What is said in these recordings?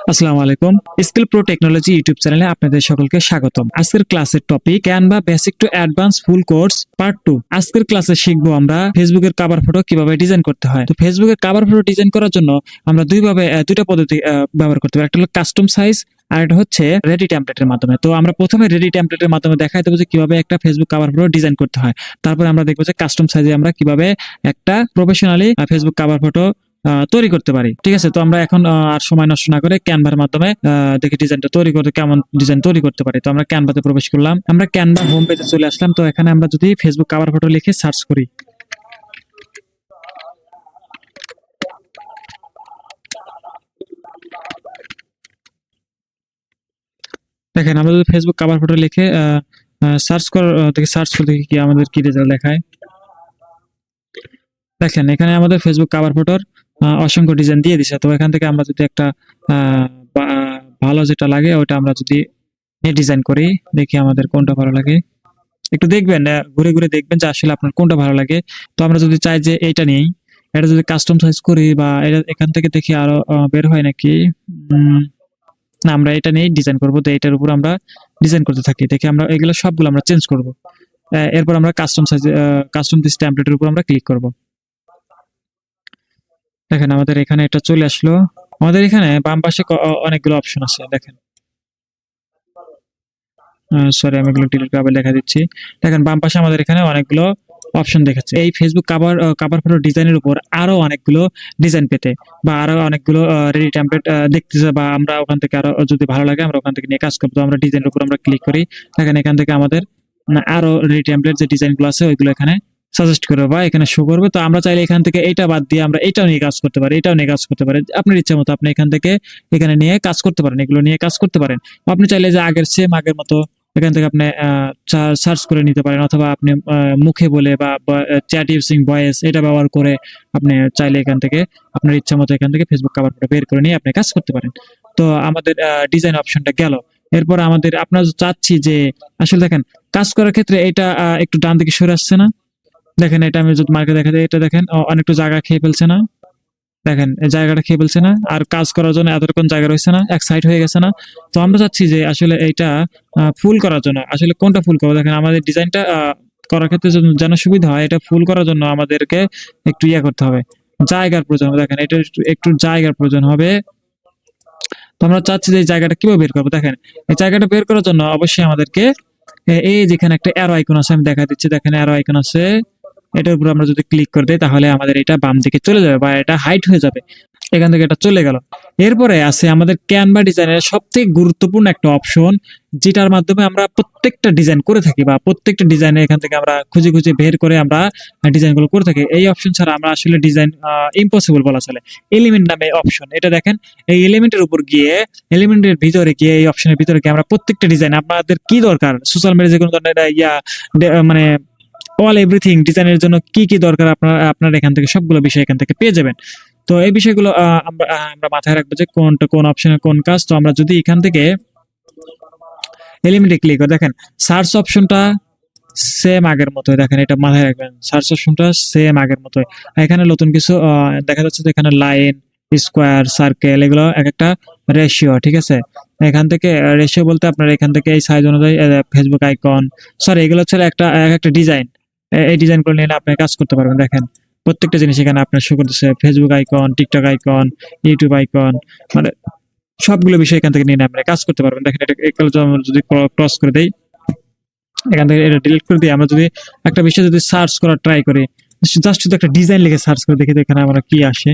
আসসালামু আলাইকুম। Skill pro technology YouTube চ্যানেলে আপনাদের সকলকে স্বাগতম। আজকের ক্লাসের topic Canva basic to advance full course part 2। আজকের ক্লাসে শিখবো আমরা ফেসবুকের কভার ফটো কিভাবে ডিজাইন করতে হয়। তো ফেসবুকের কভার ফটো ডিজাইন করার জন্য আমরা দুইটা পদ্ধতি ব্যবহার করতে পারি। একটা হলো কাস্টম সাইজ আর এটা হচ্ছে রেডি টেমপ্লেটের মাধ্যমে। তো আমরা প্রথমে রেডি টেমপ্লেটের মাধ্যমে দেখাই দেবো যে কিভাবে একটা ফেসবুক কভার ফটো ডিজাইন করতে হয়। তারপরে আমরা দেখবো যে কাস্টম সাইজে আমরা কিভাবে একটা প্রফেশনালি ফেসবুক কভার ফটো তৈরি করতে পারি। ঠিক আছে, তো আমরা এখন আর সময় নষ্ট না করে ক্যানভার মাধ্যমে দেখি ডিজাইনটা তৈরি করতে কেমন ডিজাইন তৈরি করতে পারি। তো আমরা ক্যানভাতে প্রবেশ করলাম, আমরা ক্যানভা হোম পেজে চলে আসলাম। তো এখানে আমরা যদি ফেসবুক কভার ফটো লিখে সার্চ করি, দেখেন আমরা যদি ফেসবুক কভার ফটো লিখে সার্চ করে দেখি কি আমাদের কি রেজাল্ট দেখায়। দেখেন এখানে আমাদের ফেসবুক কভার ফটোর অসংখ্য ডিজাইন দিয়ে দিছে। তো এখান থেকে আমরা যদি একটা ভালো যেটা লাগে ওটা আমরা যদি ডিজাইন করি, দেখি আমাদের কোনটা ভালো লাগে। একটু দেখবেন, ঘুরে ঘুরে দেখবেন যে আসলে আপনার কোনটা ভালো লাগে। তো আমরা যদি চাই যে এইটা নেই, এটা যদি কাস্টম সাইজ করি বা এটা এখান থেকে দেখি আরো বের হয় নাকি। না, আমরা এটা নিয়েই ডিজাইন করবো। তো এটার উপর আমরা ডিজাইন করতে থাকি, দেখি আমরা এগুলো সবগুলো আমরা চেঞ্জ করব। এরপর আমরা কাস্টম সাইজ কাস্টম দিস টেমপ্লেটের উপর আমরা ক্লিক করব। দেখেন আমাদের এখানে এটা চলে আসলো। আমাদের এখানে বাম পাশে অনেকগুলো অপশন আছে, দেখেন। সরি, আমি এগুলো ডিলিট করে লেখা দিচ্ছি। দেখেন বাম পাশে আমাদের এখানে অনেকগুলো অপশন দেখাচ্ছে। এই ফেসবুক কভার ফটো ডিজাইনের উপর আরো অনেকগুলো ডিজাইন পেতে বা আরো অনেকগুলো রেডি টেমপ্লেট দেখতে বা আমরা ওখান থেকে আরো যদি ভালো লাগে আমরা ওখান থেকে নিয়ে কাজ করবো। তো আমরা ডিজাইনের উপর আমরা ক্লিক করি, দেখেন এখান থেকে আমাদের আরো রেডি টেমপ্লেট যে ডিজাইনগুলো আছে ওইগুলো এখানে সাজেস্ট করবে বা এখানে শো করবে। তো আমরা চাইলে এখান থেকে এইটা বাদ দিয়ে আমরা এটাও নিয়ে কাজ করতে পারি, এটাও নিয়ে কাজ করতে পারি। আপনার ইচ্ছা মতো আপনি এখান থেকে এখানে নিয়ে কাজ করতে পারেন, এগুলো নিয়ে কাজ করতে পারেন। আপনি চাইলে যে আগের মতো এখান থেকে আপনি সার্চ করে নিতে পারেন, অথবা আপনি মুখে বলে বা চ্যাট ইউজিং ভয়েস এটা ব্যবহার করে আপনি চাইলে এখান থেকে আপনার ইচ্ছা মতো এখান থেকে ফেসবুক কভার ফটো বের করে নিয়ে আপনি কাজ করতে পারেন। তো আমাদের ডিজাইন অপশনটা গেল। এরপর আমাদের আপনারা চাচ্ছি যে আসলে দেখেন কাজ করার ক্ষেত্রে এটা একটু ডান দিকে সরে আসছে না। দেখেন এটা আমি যদি মার্কে দেখা যায়, এটা দেখেন অনেকটু জায়গা খেয়ে ফেলছে না। দেখেন এই জায়গাটা খেয়ে ফেলছে না, আর কাজ করার জন্য এতটুকু জায়গা রয়েছে না, এক সাইড হয়ে গেছে না। তো আমরা চাচ্ছি যে আসলে এইটা ফুল করার জন্য আসলে কোনটা ফুল করবো। দেখেন আমাদের ডিজাইনটা করার ক্ষেত্রে যেন সুবিধা হয়, এটা ফুল করার জন্য আমাদেরকে একটু করতে হবে, জায়গার প্রয়োজন হবে। দেখেন এটা একটু জায়গার প্রয়োজন হবে। তো আমরা চাচ্ছি যে এই জায়গাটা কিভাবে বের করবো। দেখেন এই জায়গাটা বের করার জন্য অবশ্যই আমাদেরকে এই যেখানে একটা অ্যারো আইকন আছে, আমি দেখা দিচ্ছি, দেখেন অ্যারো আইকন আছে, এটার উপর আমরা যদি ক্লিক করে দিই তাহলে আমাদের এটা বাম দিকে চলে যাবে বা এটা হাইট হয়ে যাবে। এখান থেকে এটা চলে গেল। এরপরে আছে আমাদের ক্যানভা ডিজাইনের সবথেকে গুরুত্বপূর্ণ একটা অপশন, যেটার মাধ্যমে আমরা প্রত্যেকটা ডিজাইন করে থাকি বা প্রত্যেকটা ডিজাইনে এখান থেকে আমরা খুঁজে খুঁজে বের করে আমরা ডিজাইনগুলো করে থাকি। এই অপশন ছাড়া আমরা আসলে ডিজাইন ইম্পসিবল বলা চলে। এলিমেন্ট নামে অপশন, এটা দেখেন এই এলিমেন্টের উপর গিয়ে, এলিমেন্টের ভিতরে গিয়ে, এই অপশনের ভিতরে গিয়ে আমরা প্রত্যেকটা ডিজাইন আপনাদের কি দরকার, সোশ্যাল মিডিয়া যে কোনো ধরনের মানে অল এভরিথিং ডিজাইনের জন্য কি কি দরকার আপনার এখান থেকে সবগুলো বিষয় এখান থেকে পেয়ে যাবেন। তো এই বিষয়গুলো আমরা মাথায় রাখবো যে কোন অপশনে কোন কাজ। তো আমরা যদি এখান থেকে এলিমেন্টে ক্লিক করে, দেখেন সার্চ অপশনটা সেম আগের মতোই, দেখেন এটা মাথায় রাখবেন, সার্চ অপশনটা সেম আগের মতোই। এখানে নতুন কিছু দেখা যাচ্ছে যে এখানে লাইন, স্কোয়ার, সার্কেল এগুলো এক একটা রেশিও। ঠিক আছে, এখান থেকে রেশিও বলতে আপনার এখান থেকে এই সাইজ অনুযায়ী ফেসবুক আইকন, সরি এগুলো হচ্ছে একটা ডিজাইন। এই ডিজাইন করে নিয়ে আপনি কাজ করতে পারবেন। দেখেন প্রত্যেকটা জিনিস এখানে আপনার শো করতেছে, Facebook icon, TikTok icon, YouTube icon, মানে সবগুলো বিষয় এখান থেকে নিয়ে আপনি কাজ করতে পারবেন। দেখেন এটা যদি ক্রস করে দেই, এখান থেকে এটা ডিলিট করে দিয়ে আমরা যদি একটা বিষয় যদি সার্চ করার ট্রাই করি, জাস্ট শুধু একটা ডিজাইন লিখে সার্চ করে দেখি এখানে আমরা কি আসে।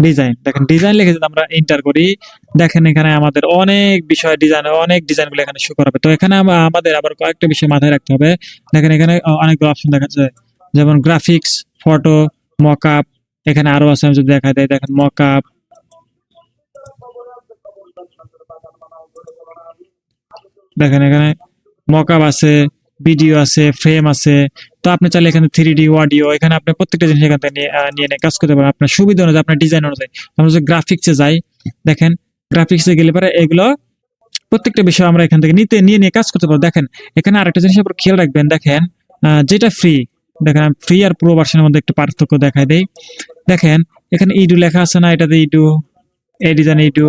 ডিজাইন, দেখেন ডিজাইন লিখে যদি আমরা এন্টার করি, দেখেন এখানে আমাদের অনেক বিষয় অনেক ডিজাইন গুলো এখানে শো করাবে। তো এখানে আমাদের আবার কয়েকটা বিষয় মাথায় রাখতে হবে। দেখেন এখানে অনেকগুলো অপশন দেখাচ্ছে, যেমন গ্রাফিক্স, ফটো, মকআপ, এখানে আরো আছে, আমি যদি দেখা দেয়, দেখেন মকআপ, দেখেন এখানে মকআপ আছে, ভিডিও আছে, ফ্রেম আছে। তো আপনি চাইলে এখানে 3D অডিও, এখানে আপনি প্রত্যেকটা জিনিস এখান থেকে নিয়ে কাজ করতে পারেন আপনার সুবিধা অনুযায়ী, আপনার ডিজাইন অনুযায়ী। আমরা যদি গ্রাফিক্সে যাই, দেখেন গ্রাফিক্সে গেলে পরে এগুলো প্রত্যেকটা বিষয় আমরা এখান থেকে নিয়ে কাজ করতে পারবো। দেখেন এখানে আরেকটা জিনিস আপনার খেয়াল রাখবেন, দেখেন যেটা ফ্রি, দেখেন ফ্রি আর প্রো ভার্সনের মধ্যে একটু পার্থক্য দেখায় দেই। দেখেন এখানে ইডু লেখা আছে না, এটাতে ইডু, এই ডিজাইন ইডু,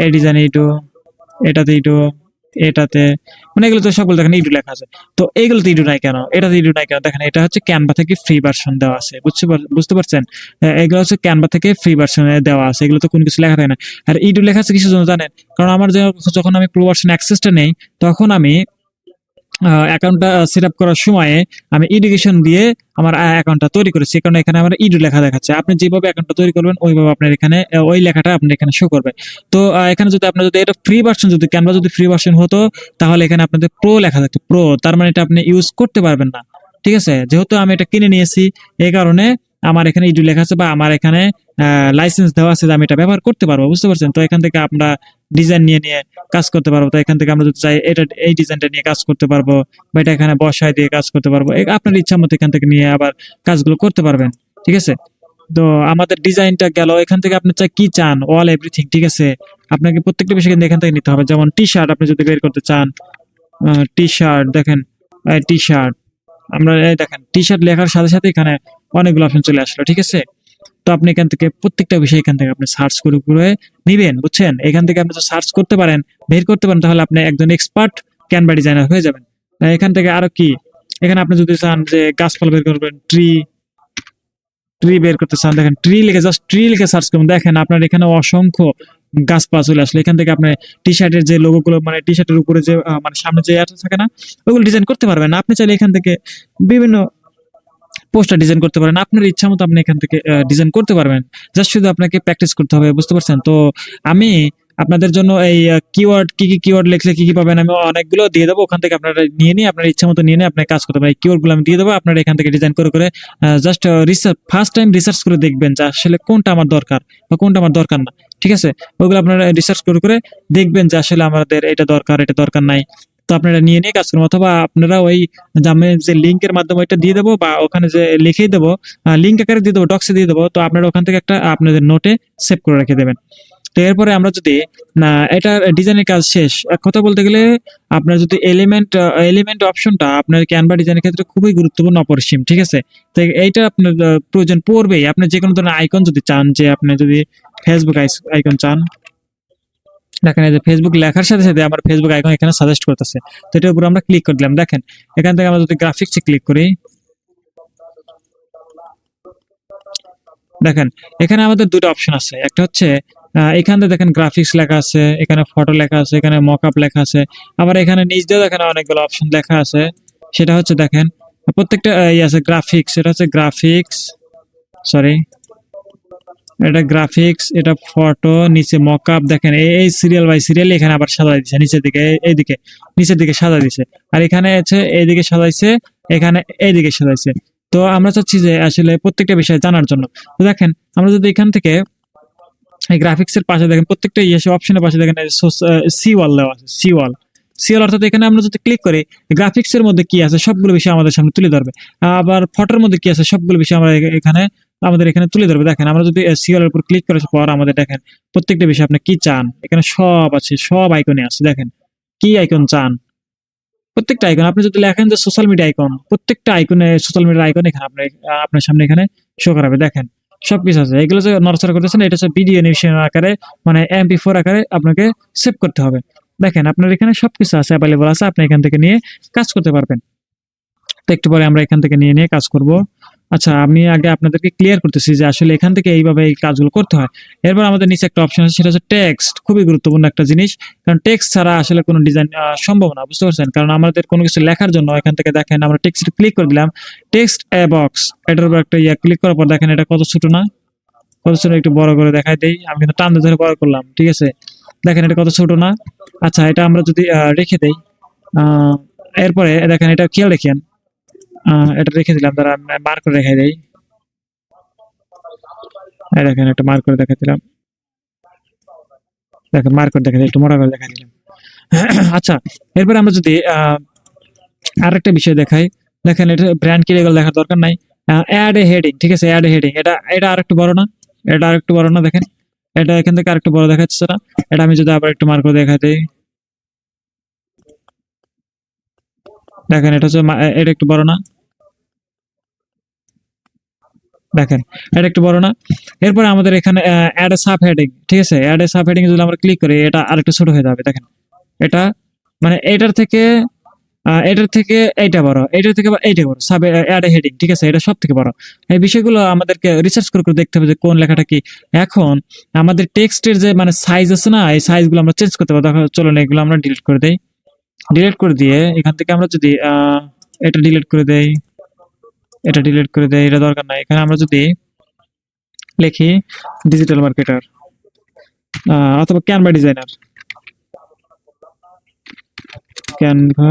এই ডিজাইন ইডু, এটাতে ইডু, এটাতে, মানে এগুলো তো সবগুলো দেখেন ইডু লেখা আছে। তো এইগুলোতে ইডু নাই কেন, এটাতে ইডু নাই কেন? দেখেন এটা হচ্ছে ক্যানভা থেকে ফ্রি ভার্সন দেওয়া আছে, বুঝতে পারছেন? এগুলো হচ্ছে ক্যানভা থেকে ফ্রি ভার্সনে দেওয়া আছে, এগুলো তো কোনো কিছু লেখা থাকে না। আর ইডু লেখা আছে কিসের জন্য জানেন? কারণ আমার যখন আমি প্রো ভার্সন অ্যাক্সেসটা নেই, তখন আমি অ্যাকাউন্টটা সেট আপ করার সময়ে আমি এডুকেশন দিয়ে আমার অ্যাকাউন্টটা তৈরি করেছি, কারণ এখানে আমার ইডু লেখা দেখাচ্ছে। আপনি যেভাবে অ্যাকাউন্টটা তৈরি করবেন ওইভাবে আপনার এখানে ওই লেখাটা আপনার এখানে শো করবে। তো এখানে যদি আপনার যদি এটা ফ্রি ভার্সন, যদি ক্যানভা যদি ফ্রি ভার্সন হতো, তাহলে এখানে আপনাদের প্রো লেখা থাকতো, প্রো, তার মানে এটা আপনি ইউজ করতে পারবেন না। ঠিক আছে, যেহেতু আমি এটা কিনে নিয়েছি, এই কারণে আমার এখানে ইডু লেখা আছে, বা আমার এখানে লাইসেন্স দেওয়া আছে যে আমি এটা ব্যবহার করতে পারবো, বুঝতে পারছেন? তো এখান থেকে আমরা ডিজাইন নিয়ে নিয়ে কাজ করতে পারবো। তো এখান থেকে আমরা যদি চাই এটা এই ডিজাইনটা নিয়ে কাজ করতে পারবো, বা এটা এখানে বসায় দিয়ে কাজ করতে পারবো, আপনার ইচ্ছা মতো এখান থেকে নিয়ে আবার কাজগুলো করতে পারবেন। ঠিক আছে, তো আমাদের ডিজাইনটা গেল। এখান থেকে আপনি চাই কি চান, অল এভরিথিং, ঠিক আছে? আপনাকে প্রত্যেকটা বিষয় কিন্তু এখান থেকে নিতে হবে। যেমন টি শার্ট আপনি যদি বের করতে চান, টি শার্ট দেখেন, টি শার্ট, আমরা এই দেখেন টি শার্ট লেখার সাথে সাথে এখানে অনেকগুলো অপশন চলে আসলো। ঠিক আছে, তো আপনি এখান থেকে প্রত্যেকটা বিষয় এখান থেকে আপনি সার্চ করে করে নিবেন, বুঝছেন? এখান থেকে আপনি সার্চ করতে পারেন, বের করতে পারেন, তাহলে আপনি একজন এক্সপার্ট ক্যানভা ডিজাইনার হয়ে যাবেন। এখান থেকে আরো কি, এখানে আপনি যদি চান যে গাছপালা বের করবেন, ট্রি, ট্রি বের করতে চান, দেখেন ট্রি লিখে জাস্ট ট্রি লিখে সার্চ করুন, দেখেন আপনার এখানে অসংখ্য গাছপালা চলে আসলো। এখান থেকে আপনি টি শার্টের যে লোগো গুলো, মানে টি শার্টের উপরে যে মানে সামনে যে থাকে না, ওগুলো ডিজাইন করতে পারবেন। আপনি চাইলে এখান থেকে বিভিন্ন পোস্টার ডিজাইন করতে পারেন, আপনার ইচ্ছা মতো আপনি এখান থেকে ডিজাইন করতে পারবেন। জাস্ট শুধু আপনাকে প্র্যাকটিস করতে হবে, বুঝতে পারছেন? তো আমি আপনাদের জন্য এই কিওয়ার্ড, কি কি কিওয়ার্ড লিখলে কি কি পাবেন, আমি অনেকগুলো দিয়ে দেবো। ওখান থেকে আপনারা নিয়ে নিয়ে আপনার ইচ্ছা মতো নিয়ে নিয়ে আপনি কাজ করতে পারেন। এই কিওয়ার্ড গুলো আমি দিয়ে দেবো, আপনারা এখান থেকে ডিজাইন করে করে just research, first time research করে দেখবেন যে আসলে কোনটা আমার দরকার বা কোনটা আমার দরকার না। ঠিক আছে, ওইগুলো আপনারা রিসার্চ করে করে দেখবেন যে আসলে আমাদের এটা দরকার, এটা দরকার নাই। তো আপনারা নিয়ে নিয়ে কাজ করুন, অথবা আপনারা ওই যে আমি যে লিঙ্কের মাধ্যমে ওইটা দিয়ে দেবো, বা ওখানে যে লিখেই দেবো, লিঙ্ক আকারে দিয়ে দেবো, ডক্সে দিয়ে দেবো। তো আপনারা ওখান থেকে একটা আপনাদের নোটে সেভ করে রেখে দেবেন। তো এরপরে আমরা যদি না, এটা ডিজাইনের কাজ শেষ। এক কথা বলতে গেলে আপনার যদি এলিমেন্ট অপশনটা আপনার ক্যানভা ডিজাইনের ক্ষেত্রে খুবই গুরুত্বপূর্ণ, অপরিসীম। ঠিক আছে, তো এইটা আপনার প্রয়োজন পড়বেই। আপনি যে কোনো ধরনের আইকন যদি চান, যে আপনি যদি ফেসবুক আইকন চান, দেখেন এই যে ফেসবুক লেখার সাথে সাথে আমার ফেসবুক আইকন এখানে সাজেস্ট করতেছে। তো এটার উপর আমরা ক্লিক করে দিলাম। দেখেন এখান থেকে আমরা যদি গ্রাফিক্সে ক্লিক করি, দেখেন এখানে আমাদের দুটো অপশন আছে। একটা হচ্ছে এখানে দেখেন গ্রাফিক্স লেখা আছে, এখানে ফটো লেখা আছে, এখানে মকআপ লেখা আছে, আবার এখানে নিচ দিয়েও দেখেন অনেকগুলো অপশন লেখা আছে। সেটা হচ্ছে দেখেন প্রত্যেকটা আছে গ্রাফিক্স, এটা হচ্ছে গ্রাফিক্স, সরি, এটা গ্রাফিক্স, এটা ফটো, নিচে মকআপ। দেখেন এই সিরিয়াল বাই সিরিয়াল এখানে আবার সাজাই দিছে, নিচের দিকে এইদিকে নিচের দিকে সাজাই দিছে, আর এখানে আছে এইদিকে সাজাইছে, এখানে এইদিকে সাজাইছে। তো আমরা চাচ্ছি যে আসলে প্রত্যেকটা বিষয় জানার জন্য। তো দেখেন আমরা যদি এখান থেকে এই গ্রাফিক্স এর পাশে দেখেন প্রত্যেকটা অপশনের পাশে দেখেন সি ওয়াল দেওয়া আছে, সি ওয়াল, সি ওয়াল, অর্থাৎ এখানে আমরা যদি ক্লিক করি গ্রাফিক্স এর মধ্যে কি আছে সবগুলো বিষয় আমাদের সামনে তুলে ধরবে। আবার ফটোর মধ্যে কি আছে সবগুলো বিষয় আমরা এখানে আমাদের এখানে তুলে ধরবে। দেখেন আমরা যদি সি ওয়াল এর উপর ক্লিক করার পর আমাদের দেখেন প্রত্যেকটা বিষয় আপনি কি চান এখানে সব আছে, সব আইকনে আছে। দেখেন কি আইকন চান, প্রত্যেকটা আইকন আপনি যদি লেখেন যে সোশ্যাল মিডিয়া আইকন, প্রত্যেকটা আইকনে সোশ্যাল মিডিয়া আইকন এখানে আপনার সামনে এখানে শো করাবে। দেখেন সবকিছু আছে। এগুলো যে নড়াচড়া করতেছেন এটা হচ্ছে ভিডিও নিউশন আকারে, মানে MP4 আকারে আপনাকে সেভ করতে হবে। দেখেন আপনার এখানে সবকিছু আছে, অ্যাভেলেবল আছে, আপনি এখান থেকে নিয়ে কাজ করতে পারবেন। তো একটু পরে আমরা এখান থেকে নিয়ে নিয়ে কাজ করব। আচ্ছা, আমি আগে আপনাদেরকে ক্লিয়ার করতেছি যে আসলে এখান থেকে এইভাবে এই কাজগুলো করতে হয়। এরপর আমাদের নিচে একটা অপশন আছে, সেটা হচ্ছে টেক্সট। খুবই গুরুত্বপূর্ণ একটা জিনিস, কারণ টেক্সট ছাড়া আসলে কোনো ডিজাইন সম্ভব না, বুঝতে পারছেন? কারণ আমাদের কোনো কিছু লেখার জন্য এখান থেকে দেখেন আমরা টেক্সট ক্লিক করে দিলাম, টেক্সট এ বক্স, এটার উপর একটা ক্লিক করার পর দেখেন এটা কত ছোট না, কত ছোট, একটু বড় করে দেখাই দেই। আমি কিন্তু টান ধরে বড় করলাম, ঠিক আছে? দেখেন এটা কত ছোট না। আচ্ছা, এটা আমরা যদি রেখে দেই, এরপরে দেখেন এটা খেয়াল রেখেন, এটা রেখে দিলাম, তারা মার্ক করে রেখে দেই। দেখেন একটা মার্ক করে দেখা দিলাম, দেখেন মার্ক করে দেখা দিই, একটু মোটা করে দেখা দিলাম। আচ্ছা, এরপরে আমরা যদি আরেকটা বিষয় দেখাই, দেখেন এটা ব্র্যান্ড কি এগুলো দেখার দরকার নাই। অ্যাড এ হেডিং, ঠিক আছে? অ্যাড এ হেডিং, এটা এটা আরেকটু বড় না, এটা আরেকটু বড় না, দেখেন এটা এখান থেকে আরেকটু বড় দেখাচ্ছে না। এটা আমি যদি আবার একটু মার্ক করে দেখা দিই, দেখেন এটা হচ্ছে এটা একটু বড় না। দেখেন এটা একটু বড় না? এরপরে আমাদের এখানে অ্যাড এ সাব হেডিং, ঠিক আছে? অ্যাড এ সাব হেডিং যদি আমরা ক্লিক করি এটা আরেকটু ছোট হয়ে যাবে। দেখেন এটা মানে এটার থেকে এইটা বড়, এটার থেকে আবার এইটা বড়। সাব অ্যাড এ হেডিং, ঠিক আছে? এটা সব থেকে বড়। এই বিষয়গুলো আমাদেরকে রিসার্চ করে করে দেখতে হবে যে কোন লেখাটা কি। এখন আমাদের টেক্সটের যে মানে সাইজ আছে না, এই সাইজগুলো আমরা চেঞ্জ করতে পারবো। দেখো চলুন এগুলো আমরা ডিলিট করে দেই। ডিলিট করে দিয়ে এখান থেকে আমরা যদি এটা ডিলিট করে দেই, এটা ডিলিট করে দেই, এটা দরকার নাই। এখানে আমরা যদি লিখি ডিজিটাল মার্কেটার অথবা ক্যানভা ডিজাইনার, ক্যানভা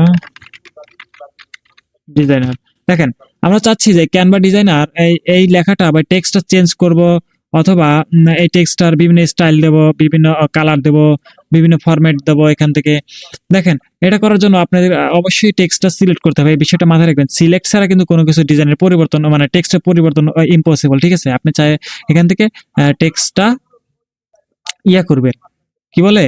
ডিজাইনার। দেখেন আমরা চাচ্ছি যে ক্যানভা ডিজাইনার এই লেখাটা বা টেক্সটটা চেঞ্জ করব, অথবা এই টেক্সটার বিভিন্ন স্টাইল দেব, বিভিন্ন কালার দেব, বিভিন্ন ফরম্যাট দেব এখান থেকে। দেখেন এটা করার জন্য আপনাদের অবশ্যই টেক্সটটা সিলেক্ট করতে হবে। এই বিষয়টা মাথায় রাখবেন, সিলেক্ট ছাড়া কিন্তু কোনো কিছু ডিজাইনের পরিবর্তন মানে টেক্সটের পরিবর্তন ইম্পসিবল, ঠিক আছে? আপনি চাই এখান থেকে টেক্সটটা করবেন, কি বলে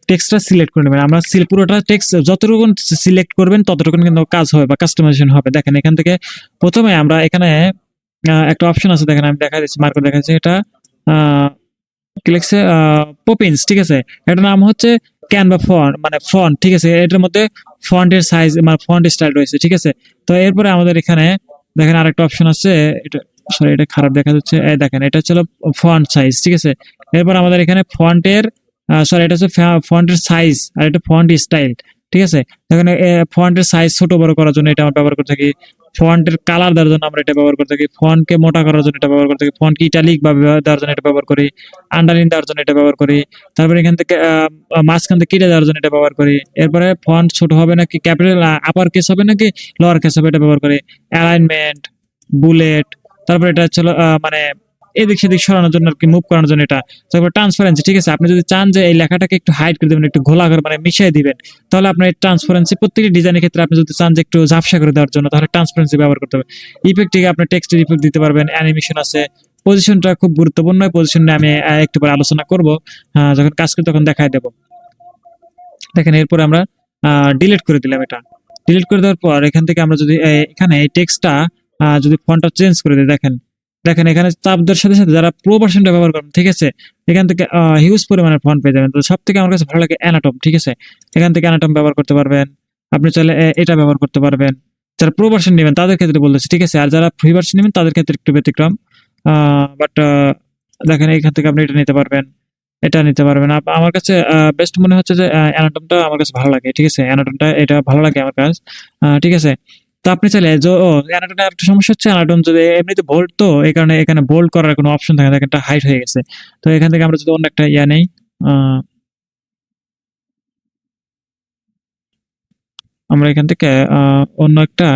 টেক্সটটা সিলেক্ট করে নেবেন। আমরা পুরোটা টেক্সট যতটুকু সিলেক্ট করবেন ততটুকু কিন্তু কাজ হবে বা কাস্টমাইজেশন হবে। দেখেন এখান থেকে প্রথমে আমরা এখানে একটা অপশন আছে, দেখেন আমি দেখা দিচ্ছি, মার্কেট দেখাচ্ছি। এটা কি লিখছে পপিন্স, ঠিক আছে? এটার নাম হচ্ছে ক্যানভা ফন্ট মানে ফন্ট, ঠিক আছে? এটার মধ্যে ফন্টের সাইজ মানে ফন্ট স্টাইল রয়েছে, ঠিক আছে? তো এরপরে আমাদের এখানে দেখেন আরেকটা অপশন আছে, এটা সরি এটা খারাপ দেখা যাচ্ছে। এই দেখেন এটা হচ্ছে ফন্ট সাইজ, ঠিক আছে? এরপর আমাদের এখানে ফন্টের সরি এটা হচ্ছে ফন্টের সাইজ, আর এটা ফন্ট স্টাইল, ঠিক আছে? দেখেন ফন্টের সাইজ ছোট বড় করার জন্য এটা আমরা ব্যবহার করে থাকি। ফন্টের কালার দেওয়ার জন্য আমরা এটা ব্যবহার করে থাকি। ফন্টকে মোটা করার জন্য এটা ব্যবহার করে থাকি। ফন্টকে ইটালিক বা দেওয়ার জন্য এটা ব্যবহার করি। আন্ডারলাইন দেওয়ার জন্য এটা ব্যবহার করি। তারপরে এখান থেকে মাঝখান থেকে কেটে দেওয়ার জন্য এটা ব্যবহার করি। এরপরে ফন্ট ছোট হবে নাকি ক্যাপিটাল আপার কেস হবে নাকি লোয়ার কেস হবে এটা ব্যবহার করি। অ্যালাইনমেন্ট, বুলেট, তারপরে এটা হচ্ছে মানে এদিক সেদিক সরানোর জন্য আর কি, মুভ করানোর জন্য এটা। তারপর ট্রান্সপারেন্সি, ঠিক আছে? আপনি যদি চান যে এই লেখাটাকে একটু হাইড করে দেবেন, একটু ঘোলা করে মানে মিশিয়ে দিবেন, তাহলে আপনার ট্রান্সপারেন্সি প্রত্যেকটি ডিজাইনের ক্ষেত্রে আপনি যদি চান যে একটু ঝাপসা করে দেওয়ার জন্য, তাহলে ট্রান্সপারেন্সি ব্যবহার করতে হবে। ইফেক্ট থেকে আপনি টেক্সটের ইফেক্ট দিতে পারবেন, অ্যানিমেশন আছে। পজিশনটা খুব গুরুত্বপূর্ণ, পজিশন নিয়ে আমি একটু পরে আলোচনা করব, যখন কাজ করি তখন দেখায় দেব। দেখেন এরপর আমরা ডিলিট করে দিলাম। এটা ডিলিট করে দেওয়ার পর এখান থেকে আমরা যদি এখানে এই টেক্সটটা যদি ফন্টটা চেঞ্জ করে দিই, দেখেন দেখেন এখানে চাপ দেওয়ার সাথে সাথে যারা প্রো ভার্সনটা ব্যবহার করেন, ঠিক আছে? এখান থেকে হিউজ পরিমাণের ফন্ট পেয়ে যাবেন। তো সব থেকে আমার কাছে ভালো লাগে অ্যানাটম, ঠিক আছে? এখান থেকে অ্যানাটম ব্যবহার করতে পারবেন। আপনি চাইলে এটা ব্যবহার করতে পারবেন। যারা প্রো ভার্সন নেবেন তাদের ক্ষেত্রে বলতেছি, ঠিক আছে? আর যারা ফ্রি ভার্সন নেবেন তাদের ক্ষেত্রে একটু ব্যতিক্রম। বাট দেখেন এখান থেকে আপনি এটা নিতে পারবেন, এটা নিতে পারবেন। আমার কাছে বেস্ট মনে হচ্ছে যে অ্যানাটমটা আমার কাছে ভালো লাগে, ঠিক আছে? অ্যানাটমটা এটা ভালো লাগে আমার কাছে, ঠিক আছে? তো আপনি চাইলে অ্যানাটমটা একটা সমস্যা হচ্ছে, অ্যানাটম যদি এমনিতে বোল্ড, তো এই কারণে এখানে বোল্ড করার কোনো অপশন থাকে না, দেখেন এটা হাইড হয়ে গেছে। তো এখান থেকে আমরা যদি অন্য একটা নেই, আমরা এখান থেকে অন্য একটা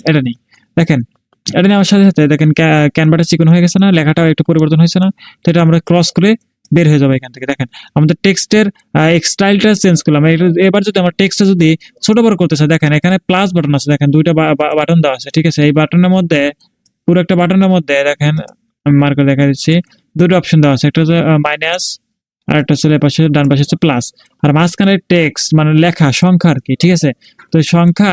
এটা নেই। দেখেন এটা নেওয়ার সাথে সাথে দেখেন ক্যানভাটা চিকন হয়ে গেছে না, লেখাটাও একটু পরিবর্তন হয়েছে না? তো এটা আমরা ক্রস করে বের হয়ে যাবে এখান থেকে। দেখেন আমাদের টেক্সটের স্টাইলটা চেঞ্জ করলাম। এবার যদি আমার টেক্সটটা যদি ছোট বড় করতে চাই, দেখেন এখানে প্লাস বাটন আছে, দেখেন দুইটা বাটন দেওয়া আছে, ঠিক আছে? এই বাটনের মধ্যে পুরো একটা বাটনের মধ্যে দেখেন আমি মার্ক করে দেখা দিচ্ছি, দুটো অপশন দেওয়া আছে, একটা হচ্ছে মাইনাস, আর একটা হচ্ছে পাশে ডান পাশে হচ্ছে প্লাস। আর মাঝখানে টেক্সট মানে লেখা সংখ্যা আর কি, ঠিক আছে? তো সংখ্যা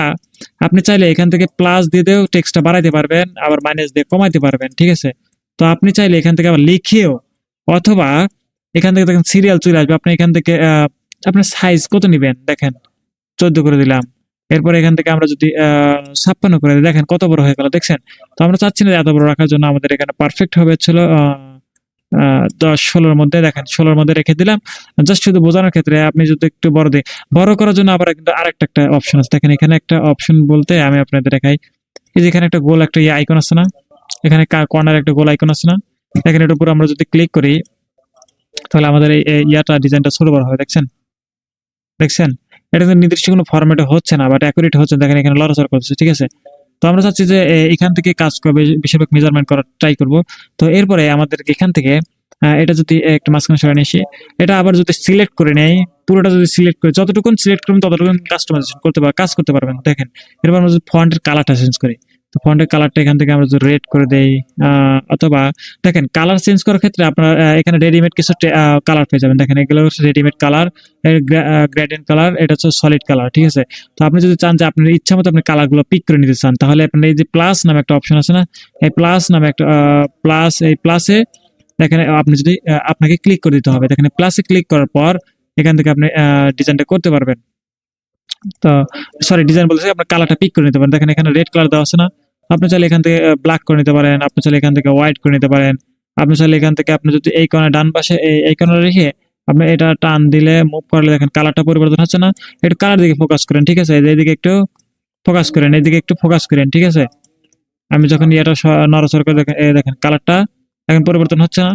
আপনি চাইলে এখান থেকে প্লাস দিয়ে দিয়েও টেক্সটটা বাড়াইতে পারবেন, আবার মাইনাস দিয়ে কমাইতে পারবেন, ঠিক আছে? তো আপনি চাইলে এখান থেকে আবার লিখেও, অথবা এখান থেকে দেখেন সিরিয়াল চলে আসবে। আপনি এখান থেকে আপনার সাইজ কত নিবেন, দেখেন 14 করে দিলাম। এরপর এখান থেকে আমরা যদি 56 করে দিই, দেখেন কত বড় হয়ে গেল, দেখছেন? তো আমরা চাচ্ছি না এত বড় রাখার জন্য, আমাদের এখানে পারফেক্ট হবে ছিল 10-16 মধ্যে। দেখেন 16 মধ্যে রেখে দিলাম, জাস্ট শুধু বোঝানোর ক্ষেত্রে। আপনি যদি একটু বড় দিই, বড় করার জন্য আবার কিন্তু আরেকটা অপশন আছে। দেখেন এখানে একটা অপশন বলতে আমি আপনাদের দেখাই, এই যে এখানে একটা গোল একটা আইকন আছে না, এখানে কর্নার একটা গোল আইকন আছে না? দেখেন এটার উপর আমরা যদি ক্লিক করি তাহলে আমাদের এই ডিজাইনটা ছোট বড় হবে, দেখছেন? দেখছেন এটা কিন্তু নির্দিষ্ট কোনো ফরম্যাটে হচ্ছে না, বাট অ্যাকুরেট হচ্ছে। দেখেন এখানে লড়াচড়া করছে, ঠিক আছে? তো আমরা চাচ্ছি যে এখান থেকে কাজ করবে, বেশিরভাগ মেজারমেন্ট করার ট্রাই করব। তো এরপরে আমাদের এখান থেকে এটা যদি একটু মাঝখানে সরাই নিয়ে আসি, এটা আবার যদি সিলেক্ট করে নেই, পুরোটা যদি সিলেক্ট করে যতটুকুন সিলেক্ট করবেন ততটুকুন কাস্টমাইজেশন করতে কাজ করতে পারবেন। দেখেন এরপর আমরা যদি ফন্টের কালারটা চেঞ্জ করি, তো ফন্টের কালারটা এখান থেকে আমরা যদি রেড করে দেই, অথবা দেখেন কালার চেঞ্জ করার ক্ষেত্রে আপনারা এখানে রেডিমেড কিছু কালার পেয়ে যাবেন। দেখেন এগুলো হচ্ছে রেডিমেড কালার, গ্রেডিয়েন্ট কালার, এটা হচ্ছে সলিড কালার, ঠিক আছে। তো আপনি যদি চান যে আপনার ইচ্ছা মতো আপনি কালারগুলো পিক করে নিতে চান, তাহলে আপনার এই যে প্লাস নামে একটা অপশন আছে না, এই প্লাস নামে একটা প্লাস, এই প্লাসে দেখেন আপনি যদি আপনাকে ক্লিক করে দিতে হবে। দেখেন প্লাসে ক্লিক করার পর এখান থেকে আপনি ডিজাইনটা করতে পারবেন। তো সরি, ডিজাইন বলতেছি, আপনার কালারটা পিক করে নিতে পারেন। দেখেন এখানে রেড কালার দেওয়া আছে না, আপনি চাইলে এখান থেকে ব্ল্যাক করে নিতে পারেন, আপনি চাইলে এখান থেকে হোয়াইট করে নিতে পারেন, আপনি চাইলে এখান থেকে আপনি যদি এই কোণে ডান পাশে এই কোণে রেখে আপনি এটা টান দিলে মুভ করলে দেখেন কালারটা পরিবর্তন হচ্ছে না। একটু কালার দিকে ফোকাস করেন, ঠিক আছে, এইদিকে একটু ফোকাস করেন, এইদিকে একটু ফোকাস করেন, ঠিক আছে। আমি যখন এটা নড়াচড়া করে দেখেন, এই দেখেন কালারটা এখন পরিবর্তন হচ্ছে না।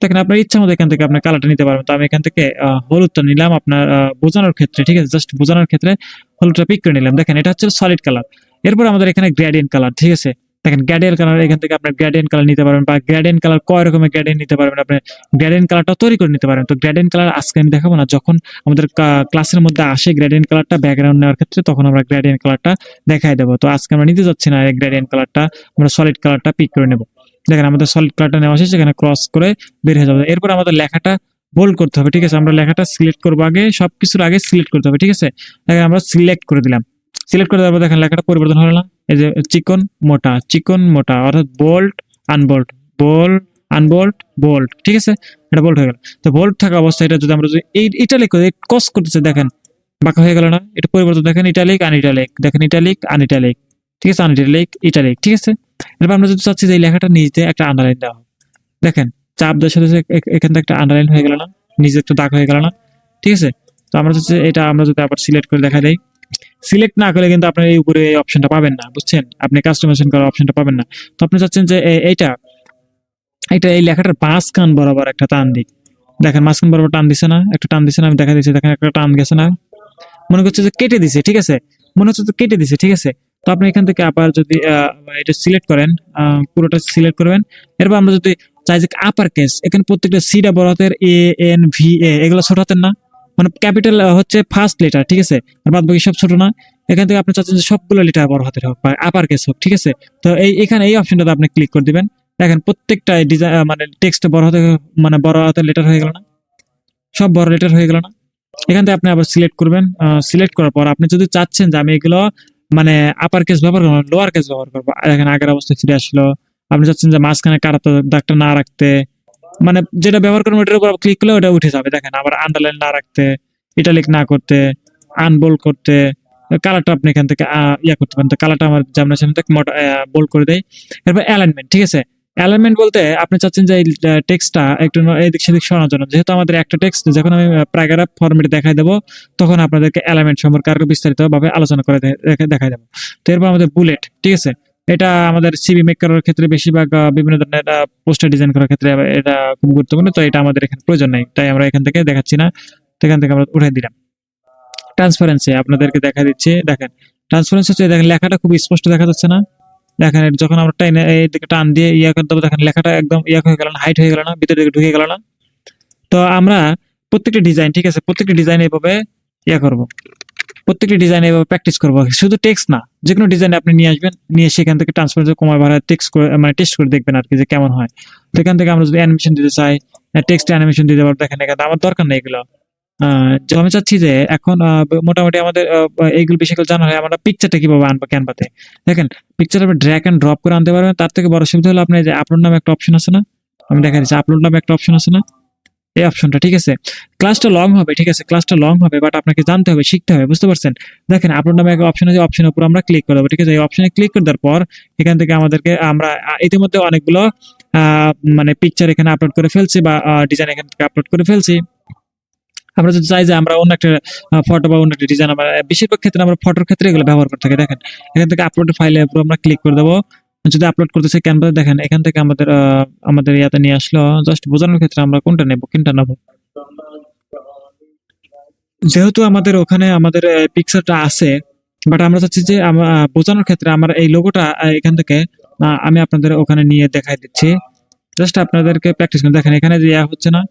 দেখেন আপনার ইচ্ছা মতো এখান থেকে আপনি কালারটা নিতে পারবেন। তো আমি এখান থেকে হলুদটা নিলাম আপনার বোঝানোর ক্ষেত্রে, ঠিক আছে, জাস্ট বোঝানোর ক্ষেত্রে হলুদটা পিক করে নিলাম। দেখেন এটা হচ্ছে সলিড কালার। এরপর আমাদের এখানে গ্রেডিয়েন্ট কালার, ঠিক আছে। দেখেন গ্রেডিয়েন্ট কালার, এখান থেকে আপনার গ্রেডিয়েন্ট কালার নিতে পারবেন, বা গ্রেডিয়েন্ট কালার কয় রকমের গ্রেডিয়েন্ট নিতে পারবেন, আপনি গ্রেডিয়েন্ট কালারটা তৈরি করে নিতে পারেন। তো গ্রেডিয়েন্ট কালার আজকে আমি দেখাবো না, যখন আমাদের ক্লাসের মধ্যে আসে গ্রেডিয়েন্ট কালারটা ব্যাকগ্রাউন্ড নেওয়ার ক্ষেত্রে, তখন আমরা গ্রেডিয়েন্ট কালারটা দেখাই দেবো। তো আজকে আমরা নিতে যাচ্ছি না এই গ্রেডিয়েন্ট কালারটা, আমরা সলিড কালারটা পিক করে নেব। দেখেন আমাদের সলিড কালারটা নেওয়া শেষ, এখানে ক্রস করে বের হয়ে যাবে। এরপর আমাদের লেখাটা বোল্ড করতে হবে, ঠিক আছে। আমরা লেখাটা সিলেক্ট করবো, আগে সবকিছুর আগে সিলেক্ট করতে হবে, ঠিক আছে। দেখেন আমরা সিলেক্ট করে দিলাম, সিলেক্ট করে দেওয়ার পর দেখেন লেখাটা পরিবর্তন হলো না, এই যে চিকন মোটা, অর্থাৎ বোল্ড আনবোল্ড, বোল্ড আনবোল্ড বোল্ড, ঠিক আছে, এটা বোল্ড হয়ে গেল। তো বোল্ড থাকা অবস্থায় এটা যদি আমরা যদি এই ইটালিক করে ক্রস করতেছে, দেখেন বাঁকা হয়ে গেল না, এটা পরিবর্তন দেখেন, ইটালিক আনইটালিক, দেখেন ইটালিক আনইটালিক, ঠিক আছে, আনইটালিক ইটালিক, ঠিক আছে। এরপর আমরা যদি চাচ্ছি যে এই লেখাটা নিচে একটা আন্ডারলাইন দেওয়া হবে, দেখেন চাপ দেওয়ার সাথে সাথে এখান থেকে একটা আন্ডারলাইন হয়ে গেল না, নিচে একটা দাগ হয়ে গেল না, ঠিক আছে। তো আমরা চাচ্ছি এটা আমরা যদি আবার সিলেক্ট করে দেখা দেই, সিলেক্ট না করলে কিন্তু আপনার এই উপরে এই অপশনটা পাবেন না, বুঝছেন, আপনি কাস্টমাইজেশন করার অপশনটা পাবেন না। তো আপনি চাচ্ছেন যে এইটা এটা এই লেখাটার মাঝখান বরাবর একটা টান দিক, দেখেন মাঝখান বরাবর টান দিছে না, একটা টান দিছে না, আমি দেখা দিচ্ছি, দেখেন একটা টান গেছে না, মনে করছে যে কেটে দিছে, ঠিক আছে, মনে হচ্ছে যে কেটে দিছে, ঠিক আছে। তো আপনি এখান থেকে আবার যদি এটা সিলেক্ট করেন, পুরোটা সিলেক্ট করবেন। এরপর আমরা যদি চাই যে আপার কেস, এখানে প্রত্যেকটা সিটা বড় হাতের, এ এন ভি এ এগুলো ছোট হাতের না, মানে ক্যাপিটাল হচ্ছে ফার্স্ট লেটার, ঠিক আছে, আর বাদ বাকি সব ছোট না। এখান থেকে আপনি চাচ্ছেন যে সবগুলো লেটার বড় হাতের হোক বা আপার কেস হোক, ঠিক আছে। তো এখানে এই অপশনটাতে আপনি ক্লিক করে দিবেন। দেখেন প্রত্যেকটা ডিজাইন মানে টেক্সট বড় হাতে, মানে বড় হাতের লেটার হয়ে গেল না, সব বড় লেটার হয়ে গেল না। এখান থেকে আপনি আবার সিলেক্ট করবেন, সিলেক্ট করার পর আপনি যদি চাচ্ছেন যে আমি এগুলো মানে আপার কেস ব্যবহার করবো, লোয়ার কেস ব্যবহার করবো, এখানে আগের অবস্থায় ফিরে আসলো। আপনি চাচ্ছেন যে মাঝখানে কাটা দাগটা না রাখতে, মানে যেটা ব্যবহার করবো ওটার উপর ক্লিক করলে ওটা উঠে যাবে। দেখেন আবার আন্ডারলাইন না রাখতে, ইটালিক না করতে, আনবোল্ড করতে, কালারটা আপনি এখান থেকে ইয়া করতে পারেন। তো কালারটা আমার যেমন সামনে থেকে বোল্ড করে দেয়। এরপর অ্যালাইনমেন্ট, ঠিক আছে। অ্যালাইনমেন্ট বলতে আপনি চাচ্ছেন যে এই টেক্সটটা একটু এদিক সেদিক সরানোর জন্য, যেহেতু আমাদের একটা টেক্সট যখন আমি প্যারাগ্রাফ ফরম্যাটে দেখাই দেবো, তখন আপনাদেরকে অ্যালাইনমেন্ট সম্পর্কে আরো বিস্তারিত ভাবে আলোচনা করে দেখাই দেবো। তো এরপর আমাদের বুলেট, ঠিক আছে, এটা আমাদের সিভি মেক করার ক্ষেত্রে বেশিরভাগ বিভিন্ন ধরনের পোস্টার ডিজাইন করার ক্ষেত্রে এটা খুব গুরুত্বপূর্ণ। তো এটা আমাদের এখানে প্রয়োজন নেই, তাই আমরা এখান থেকে দেখাচ্ছি না, এখান থেকে আমরা উঠাই দিলাম। ট্রান্সপারেন্সি আপনাদেরকে দেখা দিচ্ছি, দেখেন ট্রান্সপারেন্সি হচ্ছে, দেখেন লেখাটা খুব স্পষ্ট দেখা যাচ্ছে না, দেখেন যখন আমরা টাইনে এই দিকে টান দিয়ে ইয়া করে দেবো, দেখেন লেখাটা একদম ইয়া হয়ে গেল না, হাইট হয়ে গেল না, ভিতরে দিকে ঢুকে গেল না। তো আমরা প্রত্যেকটা ডিজাইন, ঠিক আছে, প্রত্যেকটা ডিজাইন এইভাবে ইয়া করবো, প্রত্যেকটি ডিজাইন এভাবে প্র্যাকটিস করবো। শুধু টেক্সট না, যে কোনো ডিজাইন আপনি নিয়ে আসবেন, নিয়ে সেখান থেকে ট্রান্সপারেন্সি কমায় বাড়ায় টেক্সট করে মানে টেস্ট করে দেখবেন আর কি, যে কেমন হয়। তো এখান থেকে আমরা যদি অ্যানিমেশন দিতে চাই, টেক্সট অ্যানিমেশন দিতে পারবো। দেখেন এখানে আমার দরকার নেই এগুলো, যে আমি চাচ্ছি যে এখন মোটামুটি আমাদের এইগুলো বিষয়গুলো জানা হয়, আমরা পিকচারটা কিভাবে আনবো ক্যানভাতে। দেখেন পিকচার আপনি ড্র্যাগ এন্ড ড্রপ করে আনতে পারবেন। তার থেকে বড় সুবিধা হলো আপনি যে আপলোড নামে একটা অপশন আছে না, আমি দেখা দিচ্ছি, আপলোড নামে একটা অপশন আছে না, এই অপশনটা, ঠিক আছে। ক্লাসটা লং হবে, ঠিক আছে, ক্লাসটা লং হবে, বাট আপনাকে জানতে হবে, শিখতে হবে, বুঝতে পারছেন। দেখেন আপলোড নামে একটা অপশন আছে, অপশনের উপর আমরা ক্লিক করে দেবো, ঠিক আছে। এই অপশনে ক্লিক করে দেওয়ার পর এখান থেকে আমাদেরকে আমরা ইতিমধ্যে অনেকগুলো মানে পিকচার এখানে আপলোড করে ফেলছি, বা ডিজাইন এখান থেকে আপলোড করে ফেলছি। আমরা যদি চাই যে আমরা অন্য একটা ফটো বা অন্য একটা ডিজাইন, আমরা বেশিরভাগ ক্ষেত্রে আমরা ফটোর ক্ষেত্রে এগুলো ব্যবহার করে থাকি। দেখেন এখান থেকে আপলোড ফাইলের উপর আমরা ক্লিক করে দেবো, যদি আপলোড করতে চাই ক্যানভাসে, দেখেন এখান থেকে আমাদের আমাদের ইয়াতে নিয়ে আসলো। জাস্ট বোঝানোর ক্ষেত্রে আমরা কোনটা নেব, কোনটা নেব, যেহেতু আমাদের ওখানে আমাদের পিকচারটা আছে, বাট আমরা চাচ্ছি যে বোঝানোর ক্ষেত্রে আমার এই লোগোটা এখান থেকে আমি আপনাদের ওখানে নিয়ে দেখাই দিচ্ছি। জাস্ট আপনাদেরকে প্র্যাকটিস করুন। দেখেন এখানে যে হচ্ছে না,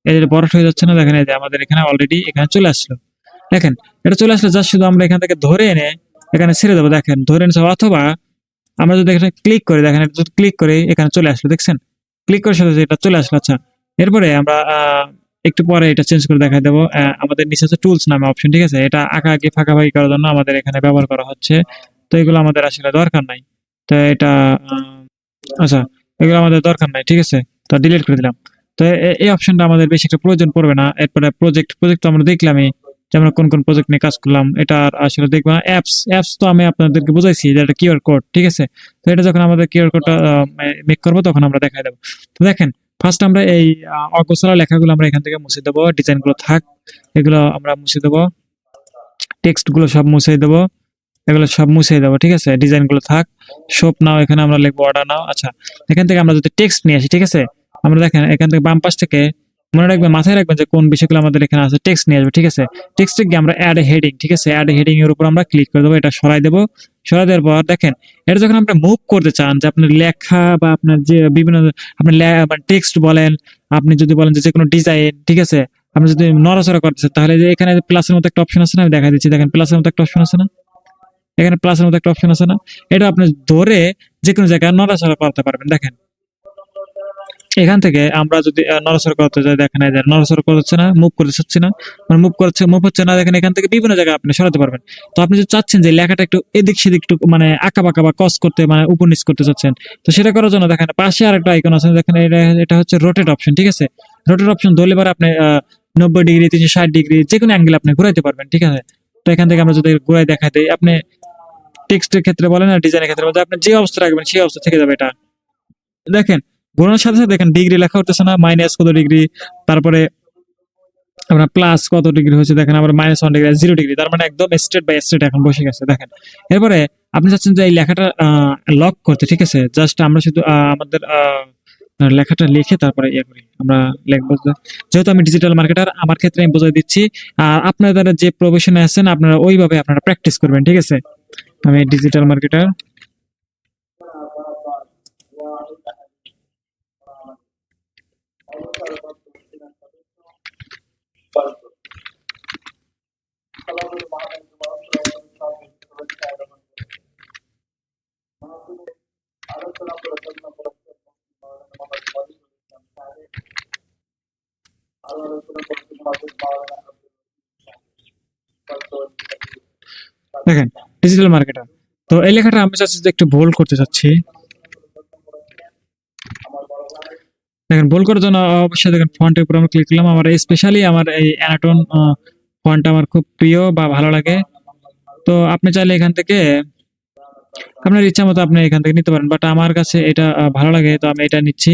এই যে বড় হয়ে যাচ্ছে না, দেখেন এই যে আমাদের এখানে অলরেডি এখানে চলে আসলো। দেখেন এটা চলে আসলে জাস্ট শুধু আমরা এখান থেকে ধরে এনে এখানে ছেড়ে দেবো, দেখেন ধরে এনেছে। অথবা আমরা যদি এখানে ক্লিক করি, দেখেন এটা যদি ক্লিক করে এখানে চলে আসলো, দেখছেন ক্লিক করার সাথে সাথে এটা চলে আসলো। আচ্ছা, এরপরে আমরা একটু পরে এটা চেঞ্জ করে দেখাই দেবো। আমাদের নিচে হচ্ছে টুলস নামে অপশন, ঠিক আছে, এটা আঁকাআঁকি ফাঁকাফাঁকি করার জন্য আমাদের এখানে ব্যবহার করা হচ্ছে। তো এগুলো আমাদের আসলে দরকার নাই। তো এটা আচ্ছা, এগুলো আমাদের দরকার নাই, ঠিক আছে, তো ডিলিট করে দিলাম। তো এই অপশনটা আমাদের বেশি একটা প্রয়োজন পড়বে না। এরপরে প্রজেক্ট তো আমরা দেখলামই যে আমরা কোন কোন প্রজেক্ট নিয়ে কাজ করলাম, এটা আর আসলে দেখবো না। অ্যাপস তো আমি আপনাদেরকে বুঝাইছি যে এটা কিউআর কোড, ঠিক আছে। তো এটা যখন আমাদের কিউআর কোডটা মেক করবো তখন আমরা দেখাই দেবো। তো দেখেন, ফার্স্ট আমরা এই অগোছালো লেখাগুলো আমরা এখান থেকে মুছে দেবো, ডিজাইন গুলো থাক, এগুলো আমরা মুছে দেবো, টেক্সট গুলো সব মুছে দেবো, এগুলো সব মুছে দেবো, ঠিক আছে, ডিজাইন গুলো থাক। শপ নাও এখানে আমরা লিখবো অর্ডার নাও। আচ্ছা, এখান থেকে আমরা যদি টেক্সট নিয়ে আসি, ঠিক আছে, আমরা দেখেন এখান থেকে বাম পাশ থেকে মনে রাখবেন, মাথায় রাখবেন যে কোন বিষয়গুলো আমাদের এখানে আছে, টেক্সট নিয়ে আসবে, ঠিক আছে। টেক্সটে গিয়ে আমরা অ্যাড হেডিং, ঠিক আছে, অ্যাড হেডিং এর উপর আমরা ক্লিক করে দেবো, এটা সরাই দেবো। সরাই দেওয়ার পর দেখেন, এটা যখন আপনি মুভ করতে চান, যে আপনার লেখা বা আপনার যে বিভিন্ন আপনার টেক্সট বলেন, আপনি যদি বলেন যে কোনো ডিজাইন, ঠিক আছে, আপনি যদি নড়াচড়া করতে চান, তাহলে যে এখানে প্লাসের মতো একটা অপশন আছে না, আমি দেখা দিচ্ছি, দেখেন প্লাসের মতো একটা অপশন আছে না, এখানে প্লাসের মতো একটা অপশন আছে না, এটা আপনি ধরে যে কোনো জায়গায় নড়াচড়া করতে পারবেন। দেখেন এখান থেকে আমরা যদি নড়াচড়া করতে যাই, দেখেন এই যে নড়াচড়া করছে না, মুভ করতে চাচ্ছি না, মানে মুভ হচ্ছে না, দেখেন এখান থেকে বিভিন্ন জায়গায় আপনি সরাতে পারবেন। তো আপনি যদি চাচ্ছেন যে লেখাটা একটু এদিক সেদিক একটু মানে আঁকা বাঁকা বা কস করতে, মানে উপর নিচ করতে চাচ্ছেন, তো সেটা করার জন্য দেখেন পাশে আরেকটা আইকন আছে, দেখেন এটা হচ্ছে রোটেট অপশন, ঠিক আছে। রোটেট অপশন ধরলে পরে আপনি 90 ডিগ্রি 360 ডিগ্রি যে কোনো অ্যাঙ্গেল আপনি ঘুরাইতে পারবেন, ঠিক আছে। তো এখান থেকে আমরা যদি ঘুরাই দেখাই দিই, আপনি টেক্সটের ক্ষেত্রে বলেন আর ডিজাইনের ক্ষেত্রে বলেন, আপনি যে অবস্থা রাখবেন সেই অবস্থা থেকে যাবে এটা। দেখেন ঘোরানোর সাথে সাথে দেখেন ডিগ্রি লেখা হতেছে না, মাইনাস কত ডিগ্রি, তারপরে আপনার প্লাস কত ডিগ্রি হচ্ছে, দেখেন আবার -1 ডিগ্রি 0 ডিগ্রি, তার মানে একদম স্ট্রেট বাই স্ট্রেট এখন বসে গেছে। দেখেন এরপরে আপনি চাচ্ছেন যে এই লেখাটা লক করতে, ঠিক আছে, জাস্ট আমরা শুধু আমাদের লেখাটা লিখে তারপরে ইয়ে করি, আমরা লিখবো যেহেতু আমি ডিজিটাল মার্কেটার, আমার ক্ষেত্রে আমি বোঝাই দিচ্ছি। আর আপনারা যে প্রফেশনে আছেন আপনারা ওইভাবে আপনারা প্র্যাকটিস করবেন, ঠিক আছে। আমি ডিজিটাল মার্কেটার, দেখেন ডিজিটাল মার্কেটার। তো এই লেখাটা আমি চাচ্ছি যে একটু বোল্ড করতে চাচ্ছি। দেখেন বোল্ড করার জন্য অবশ্যই দেখেন ফন্টের উপর আমি ক্লিক করলাম। আমার স্পেশালি আমার এই অ্যানাটন ফন্ট আমার খুব প্রিয় বা ভালো লাগে। তো আপনি চাইলে এখান থেকে আপনার ইচ্ছা মতো আপনি এখান থেকে নিতে পারেন, বাট আমার কাছে এটা ভালো লাগে, তো আমি এটা নিচ্ছি।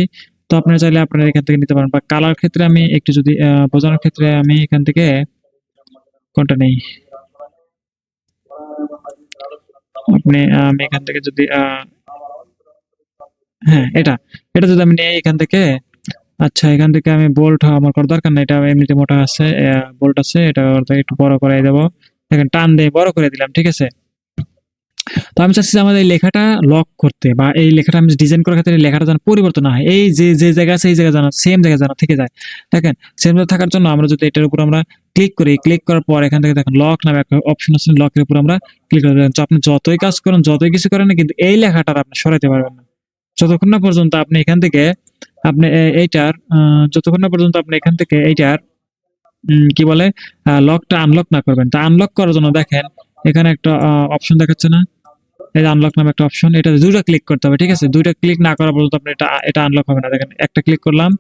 তো আপনারা চাইলে আপনারা এখান থেকে নিতে পারেন, বা কালার ক্ষেত্রে আমি একটু যদি বোঝানোর ক্ষেত্রে আমি এখান থেকে কোনটা নেই, আপনি আমি এখান থেকে যদি হ্যাঁ এটা এটা যদি আমি নিয়ে এখান থেকে, আচ্ছা এখান থেকে আমি বোল্ট আমার করার দরকার নাই, এটা এমনিতে মোটা আছে, বোল্ট আছে, এটা একটু বড় করে দেবো। দেখেন টান দিয়ে বড় করে দিলাম, ঠিক আছে। তো আমি চাচ্ছি যে আমাদের এই লেখাটা লক করতে, বা এই লেখাটা আমি ডিজাইন করার ক্ষেত্রে লেখাটা যেন পরিবর্তন না হয়, এই যে যে জায়গা আছে এই জায়গা যেন সেম জায়গা যেন থেকে যায়। দেখেন সেম জায়গা থাকার জন্য আমরা যদি এটার উপর আমরা ক্লিক করি, ক্লিক করার পর এখান থেকে দেখেন লক নামে একটা অপশন আছে, লকের উপর আমরা ক্লিক করে দেবেন। তো আপনি যতই কাজ করেন যতই কিছু করেন না, কিন্তু এই লেখাটা আপনি সরাইতে পারবেন না যতক্ষণ না পর্যন্ত আপনি এখান থেকে আপনি এইটার যতক্ষণ না পর্যন্ত আপনি এখান থেকে এইটার কি বলে লকটা আনলক না করবেন। তা আনলক করার জন্য দেখেন এখানে একটা অপশন দেখাচ্ছে না, এই যে আনলক নামে একটা অপশন, এটা দুইটা ক্লিক করতে হবে, ঠিক আছে। দুইটা ক্লিক না করা পর্যন্ত আপনি এটা আনলক হবে না। দেখেন একটা ক্লিক করলাম,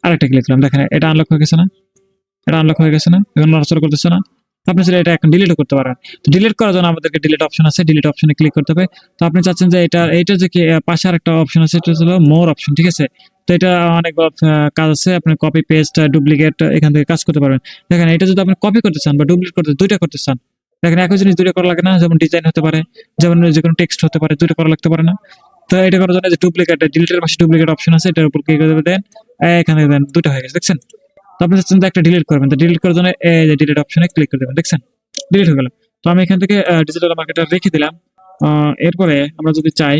আরেকটা ক্লিক করলাম, দেখেন এটা আনলক হয়ে গেছে না, এটা আনলক হয়ে গেছে না, এখন নড়াচড়া করতেছে না। আপনি সেটা এটা এখন ডিলিটও করতে পারেন। তো ডিলিট করার জন্য আমাদেরকে ডিলিট অপশন আছে, ডিলিট অপশনে ক্লিক করতে হবে। তো আপনি চাচ্ছেন যে এটা যে পাশে আরেকটা অপশন আছে, এটা হলো মোর অপশন, ঠিক আছে। তো এটা অনেক কাজ আছে, আপনি কপি পেস্ট ডুপ্লিকেট এখান থেকে কাজ করতে পারবেন। দেখেন এটা যদি আপনি কপি করতে চান বা ডুপ্লিকেট করতে, দুইটা করতে চান, দেখেন একই জিনিস দুইটা করা লাগে না, যেমন ডিজাইন হতে পারে, যেমন যে কোনো টেক্সট হতে পারে, দুইটা করা লাগতে পারে না। তো এটা করার জন্য যে ডুপ্লিকেট ডিলিটের পাশে ডুপ্লিকেট অপশন আছে, এটার উপর ক্লিক করে দেন, এখানে দেন, দুটো হয়ে গেছে, দেখছেন। তো আপনি চাচ্ছেন যে একটা ডিলিট করবেন, তো ডিলিট করার জন্য এই যে ডিলিট অপশনে ক্লিক করে দেবেন, দেখছেন ডিলিট হয়ে গেল। তো আমি এখান থেকে ডিজিটাল মার্কেটার রেখে দিলাম। এরপরে আমরা যদি চাই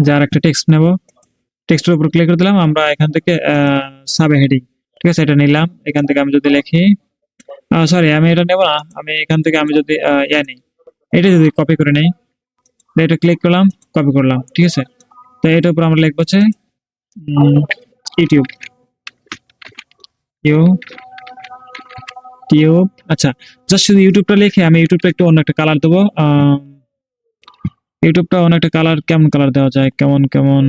যে আর একটা টেক্সট নেব, টেক্সটের উপর ক্লিক করে দিলাম, আমরা এখান থেকে সাব হেডিং, ঠিক আছে, এটা নিলাম। এখান থেকে আমি যদি লিখি, সরি আমি এটা নেব না, আমি এখান থেকে আমি যদি ইয়া নেই, এটা যদি কপি করে নেই, এটা ক্লিক করলাম, কপি করলাম, ঠিক আছে। তো এটার উপর আমরা লিখবো হচ্ছে ইউটিউব, ইউটিউব। আচ্ছা, জাস্ট শুধু ইউটিউবটা লিখে আমি ইউটিউবটা একটু অন্য একটা কালার দেবো। ইউটিউবটা অন্য একটা কালার, কেমন কালার দেওয়া যায়, কেমন কেমন।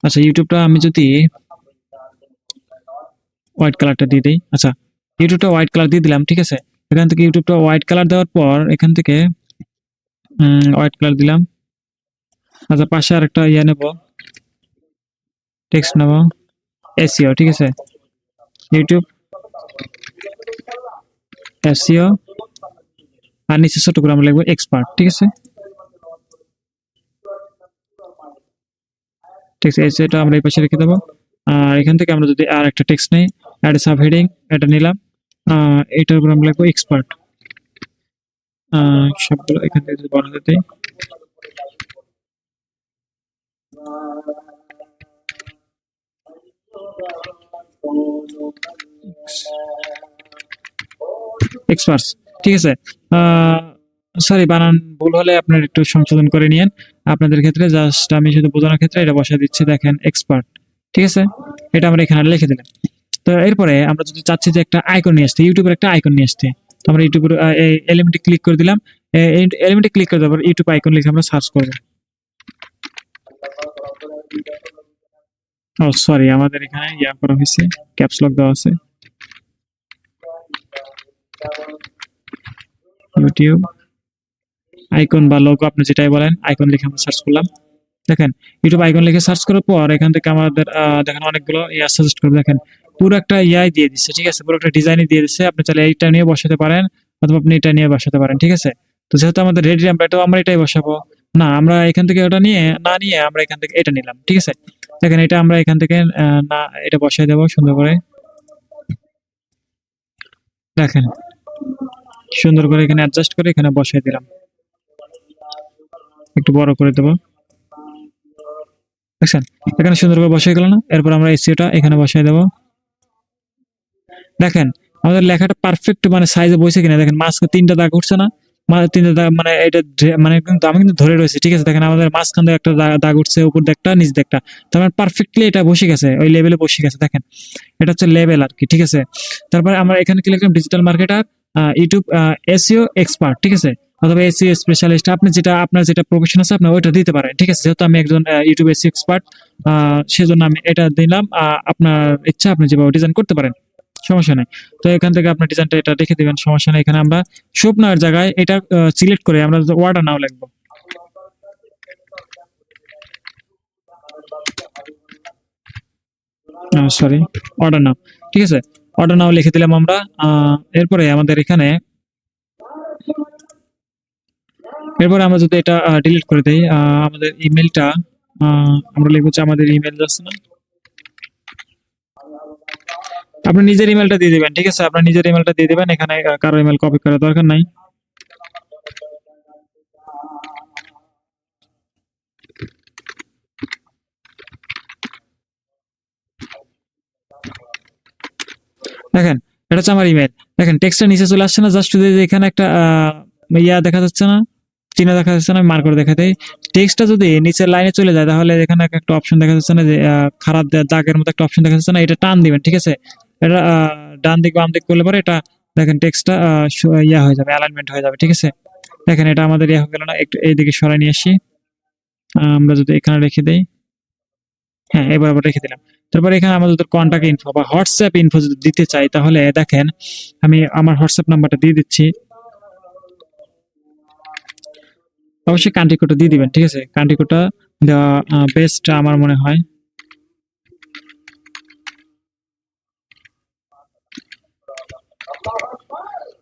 আচ্ছা, ইউটিউবটা আমি যদি হোয়াইট কালারটা দিয়ে দিই। আচ্ছা, ইউটিউবটা হোয়াইট কালার দিয়ে দিলাম, ঠিক আছে। এখান থেকে ইউটিউবটা হোয়াইট কালার দেওয়ার পর এখান থেকে হোয়াইট কালার দিলাম। আচ্ছা, পাশে আর একটা ইয়ে নেব, টেক্সট নেব, এসইও, ঠিক আছে। ইউটিউব এসইও, আর নিচে ছোট করে আমরা লিখবো এক্সপার্ট, ঠিক আছে। ঠিক আছে, এটা আমরা এই পাশে রেখে দেবো। আর এখান থেকে আমরা যদি আর একটা টেক্সট নেই, অ্যাড সাব হেডিং, এটা নিলাম। এটার উপর আমরা লিখবো এক্সপার্ট। সবগুলো এখান থেকে যদি বানাতে দিই, এক্সপার্টস, ঠিক আছে। সরি, বানান ভুল হলে আপনার একটু সংশোধন করে নিয়েন। আপনাদের ক্ষেত্রে জাস্ট আমি শুধু বোঝানোর ক্ষেত্রে এটা বসা দিচ্ছি, দেখেন এক্সপার্ট, ঠিক আছে। এটা আমরা এখানে লিখে দিলাম। তো এরপরে আমরা যদি চাচ্ছি যে একটা আইকন নিয়ে আসতে, ইউটিউবের একটা আইকন নিয়ে আসতে, তো আমরা ইউটিউবের এই এলিমেন্টে ক্লিক করে দিলাম। এই এলিমেন্টে ক্লিক করে দেওয়ার পর ইউটিউব আইকন লিখে আমরা সার্চ করব। ও সরি, আমাদের এখানে ইয়া করা হয়েছে, ক্যাপস লক দেওয়া আছে। ইউটিউব আইকন বা লোগো, আপনি যেটাই বলেন, আইকন লিখে আমরা সার্চ করলাম। দেখেন ইউটিউব আইকন লিখে সার্চ করার পর এখান থেকে আমাদের দেখেন অনেকগুলো ইয়া সাজেস্ট করবে। দেখেন পুরো একটা ইয়াই দিয়ে দিচ্ছে, ঠিক আছে, পুরো একটা ডিজাইনই দিয়ে দিচ্ছে। আপনি চাইলে এইটা নিয়ে বসাতে পারেন, অথবা আপনি এটা নিয়ে বসাতে পারেন, ঠিক আছে। তো যেহেতু আমাদের রেডি টেমপ্লেটও আমরা এটাই বসাবো, না আমরা এখান থেকে ওটা নিয়ে না নিয়ে আমরা এখান থেকে এটা নিলাম, ঠিক আছে। দেখেন এটা আমরা এখান থেকে না এটা বসাই দেবো সুন্দর করে। দেখেন সুন্দর করে এখানে অ্যাডজাস্ট করে এখানে বসাই দিলাম, একটু বড় করে দেবো। দেখছেন এখানে সুন্দর করে বসাই গেল না। এরপর আমরা এসইওটা এখানে বসাই দেবো। দেখেন আমাদের লেখাটা পারফেক্ট মানে সাইজে বসে কিনা, দেখেন মাঝখানে 3টা দাগ উঠছে না, তিনটা দাগ মানে এটা মানে কিন্তু আমি কিন্তু ধরে রয়েছে, ঠিক আছে। দেখেন আমাদের মাঝখান দিয়ে একটা দাগ উঠছে, উপর দিয়ে একটা, নিচ দিয়ে একটা, তার মানে পারফেক্টলি এটা বসে গেছে, ওই লেভেলে বসে গেছে। দেখেন এটা হচ্ছে লেভেল আর কি, ঠিক আছে। তারপরে আমরা এখানে ক্লিক করলাম digital marketer, YouTube SEO expert, ঠিক আছে, অথবা এসইও স্পেশালিস্ট, আপনি যেটা আপনার যেটা প্রফেশন আছে আপনি ওইটা দিতে পারেন, ঠিক আছে। যেহেতু আমি একজন ইউটিউব এসইও এক্সপার্ট, সেজন্য আমি এটা দিলাম। আপনার ইচ্ছা আপনি যেভাবে ডিজাইন করতে পারেন, সমস্যা নেই। তো এখান থেকে আপনার ডিজাইনটা এটা রেখে দিবেন, সমস্যা নেই। এখানে আমরা শুভ নাওয়ের জায়গায় এটা সিলেক্ট করে আমরা ওয়ার্ডার নাও লিখবো। সরি, অর্ডার নাও, ঠিক আছে। অর্ডার নাও লিখে দিলাম আমরা। এরপরে আমাদের এখানে এরপরে আমরা যদি এটা ডিলিট করে দেই, আমাদের ইমেলটা আমরা লিখবো যে আমাদের ইমেল আছে না, আপনি নিজের ইমেলটা দিয়ে দিবেন, ঠিক আছে। আপনার নিজের ইমেলটা দিয়ে দিবেন, এখানে কারো ইমেল কপি করার দরকার নাই। দেখেন এটা হচ্ছে আমার ইমেল। দেখেন টেক্সটটা নিচে চলে আসছে না, জাস্ট যদি এখানে একটা ইয়া দেখা যাচ্ছে না, চিহ্ন দেখা যাচ্ছে না, মার্ক করে দেখা দেয়। টেক্সটটা যদি নিচের লাইনে চলে যায় তাহলে এখানে একটা অপশন দেখা যাচ্ছে না, যে খারাপ দাগের মতো একটা অপশন দেখা যাচ্ছে না, এটা টান দিবেন, ঠিক আছে। এটা ডান দিক বাম দিক করলে পরে এটা দেখেন টেক্সটটা ইয়া হয়ে যাবে, অ্যালাইনমেন্ট হয়ে যাবে, ঠিক আছে। দেখেন এটা আমাদের ইয়া হয়ে গেল না, একটু এইদিকে সরাই নিয়ে আসি। আমরা যদি এখানে রেখে দেই, হ্যাঁ এবার আবার রেখে দিলাম। তারপর এখানে আমরা যদি কন্টাক্ট ইনফো বা হোয়াটসঅ্যাপ ইনফো যদি দিতে চাই, তাহলে দেখেন আমি আমার হোয়াটসঅ্যাপ নাম্বারটা দিয়ে দিচ্ছি। অবশ্যই কান্ট্রি কোডটা দিয়ে দিবেন, ঠিক আছে। কান্ট্রি কোডটা দেওয়া বেস্ট আমার মনে হয়।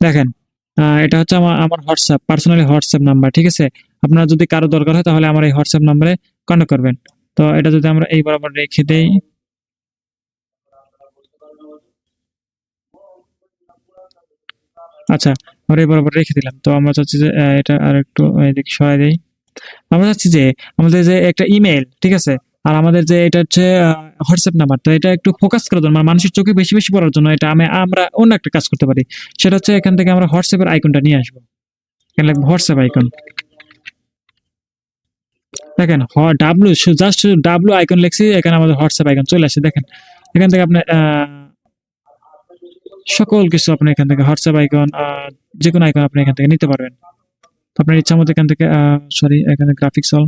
দেখেন এটা হচ্ছে আমার হোয়াটসঅ্যাপ, পার্সোনালি হোয়াটসঅ্যাপ নাম্বার, ঠিক আছে। আপনার যদি কারো দরকার হয় তাহলে আমার এই হোয়াটসঅ্যাপ নাম্বারে কন্ট্যাক্ট করবেন। তো এটা যদি আমরা এই বরাবর রেখে দেই, আচ্ছা আমরা এই বরাবর রেখে দিলাম। তো আমরা চাচ্ছি যে এটা আর একটু এদিকে সরাই দেই। আমরা চাচ্ছি যে আমাদের যে একটা ইমেল, ঠিক আছে, আর আমাদের যে এটা হচ্ছে হোয়াটসঅ্যাপ নাম্বার, তো এটা একটু ফোকাস করার জন্য মানে মানুষের চোখে বেশি বেশি পড়ার জন্য এটা আমরা অন্য একটা কাজ করতে পারি। সেটা হচ্ছে এখান থেকে আমরা হোয়াটসঅ্যাপের আইকনটা নিয়ে আসবো, এখানে লিখবো হোয়াটসঅ্যাপ আইকন। দেখেন ডাব্লু, জাস্ট ডাব্লু আইকন লিখছি, এখানে আমাদের হোয়াটসঅ্যাপ আইকন চলে আসে। দেখেন এখান থেকে আপনি সকল কিছু আপনি এখান থেকে হোয়াটসঅ্যাপ আইকন, যে কোনো আইকন আপনি এখান থেকে নিতে পারবেন। তো আপনার ইচ্ছা মতো এখান থেকে সরি, এখানে গ্রাফিক্স অল,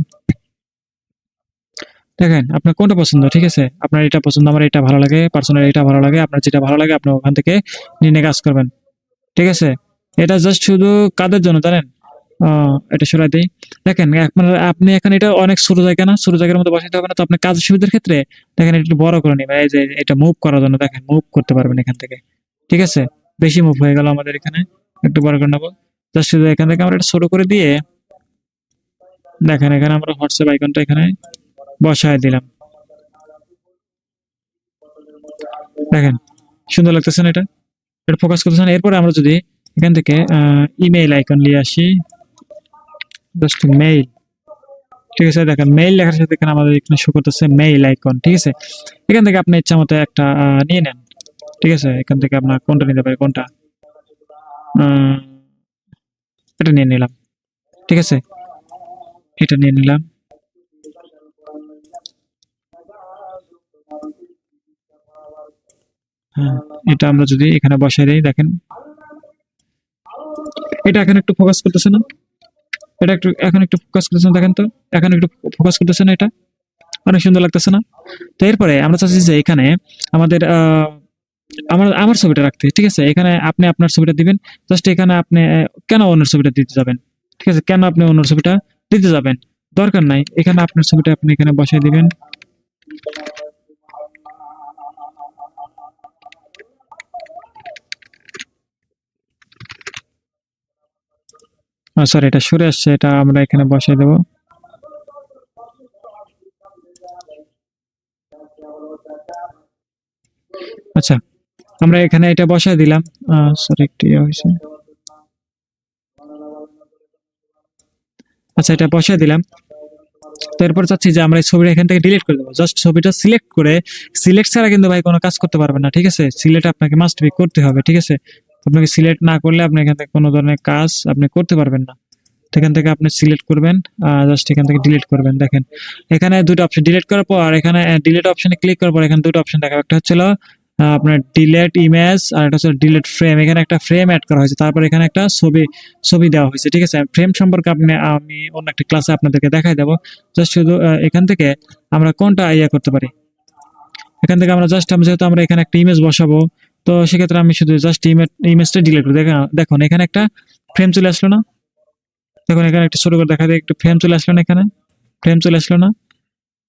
দেখেন আপনার কোনটা পছন্দ, ঠিক আছে? আপনার এটা পছন্দ, আমার এটা ভালো লাগে, পার্সোনাল এটা ভালো লাগে, আপনার যেটা ভালো লাগে আপনি ওখান থেকে নিয়ে কাজ করবেন, ঠিক আছে? এটা জাস্ট শুধু কাদের জন্য জানেন? এটা সরাই দেই। দেখেন আপনি এখন এটা অনেক ছোট জায়গা না, ছোট জায়গার মধ্যে বসাইতে হবে না। তো আপনি কাজের সুবিধার ক্ষেত্রে দেখেন এটা একটু বড় করে নিবেন। এই যে এটা মুভ করার জন্য দেখেন মুভ করতে পারবেন এখান থেকে, ঠিক আছে? বেশি মুভ হয়ে গেল আমাদের এখানে, একটু বড় করে নেবো। জাস্ট শুধু এখান থেকে আমরা এটা ছোট করে দিয়ে দেখেন এখানে আমরা হোয়াটসঅ্যাপ আইকনটা এখানে বসায় দিলাম। দেখেন সুন্দর লাগতেছে না এটা? এটা ফোকাস করতেছে না? এরপরে আমরা যদি এখান থেকে ইমেইল আইকন নিয়ে আসি, জাস্ট মেইল, ঠিক আছে? দেখেন মেইল লেখার সাথে এখানে আমাদের এখানে শো করতেছে মেইল আইকন, ঠিক আছে? এখান থেকে আপনি ইচ্ছা মতো একটা নিয়ে নেন, ঠিক আছে? এখান থেকে আপনার কোনটা নিতে পারে, কোনটা এটা নিয়ে নিলাম, ঠিক আছে? এটা নিয়ে নিলাম। হ্যাঁ, এটা আমরা যদি এখানে বসাই দিই, দেখেন এটা এখন একটু ফোকাস করতেছে না? এটা একটু এখন একটু ফোকাস করতেছে না, দেখেন তো এখন একটু ফোকাস করতেছে না? এটা অনেক সুন্দর লাগতেছে না? তো এরপরে আমরা চাচ্ছি যে এখানে আমাদের আমার আমার ছবিটা রাখতে, ঠিক আছে? এখানে আপনি আপনার ছবিটা দিবেন। জাস্ট এখানে আপনি কেন অন্যের ছবিটা দিতে যাবেন, ঠিক আছে? কেন আপনি অন্যের ছবিটা দিতে যাবেন? দরকার নাই। এখানে আপনার ছবিটা আপনি এখানে বসাই দিবেন। সরি, এটা সরে আসছে, এটা আমরা এখানে বসাই দেব। আচ্ছা, আমরা এখানে এটা বসাই দিলাম। সরি, একটু ইয়ে হয়েছে। আচ্ছা, এটা বসাই দিলাম। তো এরপর চাচ্ছি যে আমরা এই ছবিটা এখান থেকে ডিলিট করে দেবো। জাস্ট ছবিটা সিলেক্ট করে, সিলেক্ট ছাড়া কিন্তু ভাই কোনো কাজ করতে পারবেন না, ঠিক আছে? সিলেক্ট আপনাকে মাস্ট বি করতে হবে, ঠিক আছে? আপনাকে সিলেক্ট না করলে আপনি এখান থেকে কোনো ধরনের কাজ আপনি করতে পারবেন না। তো এখান থেকে আপনি সিলেক্ট করবেন, জাস্ট এখান থেকে ডিলিট করবেন। দেখেন এখানে দুটো অপশন, ডিলিট করার পর এখানে ডিলিট অপশনে ক্লিক করার পর এখানে দুটো অপশন দেখাবে। একটা হচ্ছে আপনার ডিলিট ইমেজ, আর একটা হচ্ছে ডিলিট ফ্রেম। এখানে একটা ফ্রেম অ্যাড করা হয়েছে, তারপর এখানে একটা ছবি ছবি দেওয়া হয়েছে, ঠিক আছে? ফ্রেম সম্পর্কে আমি অন্য একটা ক্লাসে আপনাদেরকে দেখাই দেবো। জাস্ট শুধু এখান থেকে আমরা কোনটা ইয়ে করতে পারি, এখান থেকে আমরা জাস্ট যেহেতু আমরা এখানে একটা ইমেজ বসাবো, তো সেক্ষেত্রে আমি শুধু জাস্ট ইমেজটা ডিলিট করি। দেখুন এখানে একটা ফ্রেম চলে আসলো না? দেখুন এখানে একটা ছোট করে দেখা যায়, একটু ফ্রেম চলে আসলো না? এখানে ফ্রেম চলে আসলো না?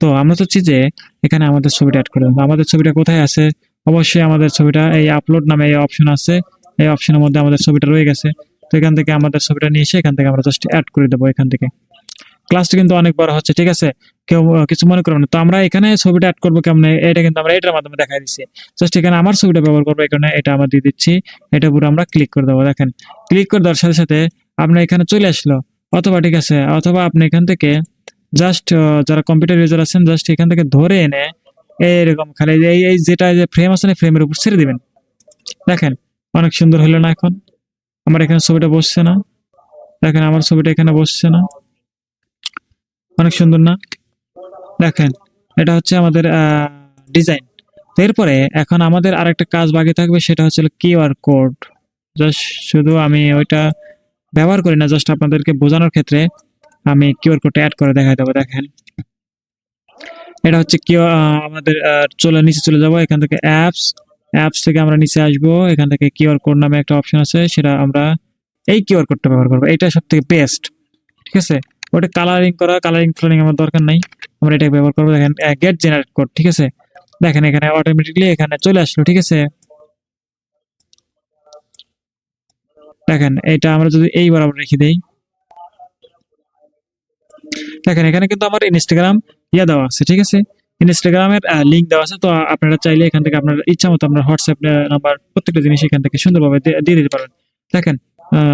তো আমরা চাচ্ছি যে এখানে আমাদের ছবিটা অ্যাড করে দেবো। আমাদের ছবিটা কোথায় আছে? অবশ্যই আমাদের ছবিটা এই আপলোড নামে এই অপশন আছে, এই অপশনের মধ্যে আমাদের ছবিটা রয়ে গেছে। তো এখান থেকে আমাদের ছবিটা নিয়ে এসে এখান থেকে আমরা জাস্ট অ্যাড করে দেবো এখান থেকে। ক্লাসটা কিন্তু অনেক বড় হচ্ছে, ঠিক আছে? কেউ কিছু মনে করবে না। তো আমরা এখানে ছবিটা অ্যাড করবো কেমন, এটা কিন্তু আমরা এটার মাধ্যমে দেখাই দিচ্ছি। জাস্ট এখানে আমার ছবিটা ব্যবহার করবো, এখানে এটা আমরা দিয়ে দিচ্ছি। এটা পুরো আমরা ক্লিক করে দেবো। দেখেন ক্লিক করে দেওয়ার সাথে সাথে আপনার এখানে চলে আসলো। অথবা ঠিক আছে, অথবা আপনি এখান থেকে জাস্ট যারা কম্পিউটার ইউজার আছেন জাস্ট এখান থেকে ধরে এনে এইরকম খালি এই এই যেটা যে ফ্রেম আছে না, ফ্রেমের উপর ছেড়ে দিবেন। দেখেন অনেক সুন্দর হলো না? এখন আমার এখানে ছবিটা বসছে না? দেখেন আমার ছবিটা এখানে বসছে না? অনেক সুন্দর না? দেখেন এটা হচ্ছে আমাদের ডিজাইন। এরপরে এখন আমাদের আরেকটা কাজ বাকি থাকবে, সেটা হচ্ছে কিউআর কোড। জাস্ট শুধু আমি ওইটা ব্যবহার করি না, জাস্ট আপনাদেরকে বোঝানোর ক্ষেত্রে আমি কিউআর কোডটা অ্যাড করে দেখাই দেবো। দেখেন এটা হচ্ছে আমাদের নিচে চলে যাব, এখান থেকে অ্যাপস, অ্যাপস থেকে আমরা নিচে আসবো। এখান থেকে কিউআর কোড নামে একটা অপশন আছে, সেটা আমরা এই কিউআর কোডটা ব্যবহার করবো। এটা সব থেকে বেস্ট, ঠিক আছে? ওটা কালারিং আমার দরকার নাই, আমরা এটা ব্যবহার করবো। দেখেন গেট জেনারেট কোড, ঠিক আছে? দেখেন এখানে অটোমেটিকলি এখানে চলে আসলো, ঠিক আছে? দেখেন এটা আমরা যদি এই বরাবর রেখে দেই, দেখেন এখানে কিন্তু আমার ইনস্টাগ্রাম দেওয়া আছে, ঠিক আছে? ইনস্টাগ্রামের লিঙ্ক দেওয়া আছে। তো আপনারা চাইলে এখান থেকে আপনার ইচ্ছা মতো আপনার হোয়াটসঅ্যাপ নাম্বার প্রত্যেকটা জিনিস এখান থেকে সুন্দরভাবে দিয়ে দিতে পারবেন। দেখেন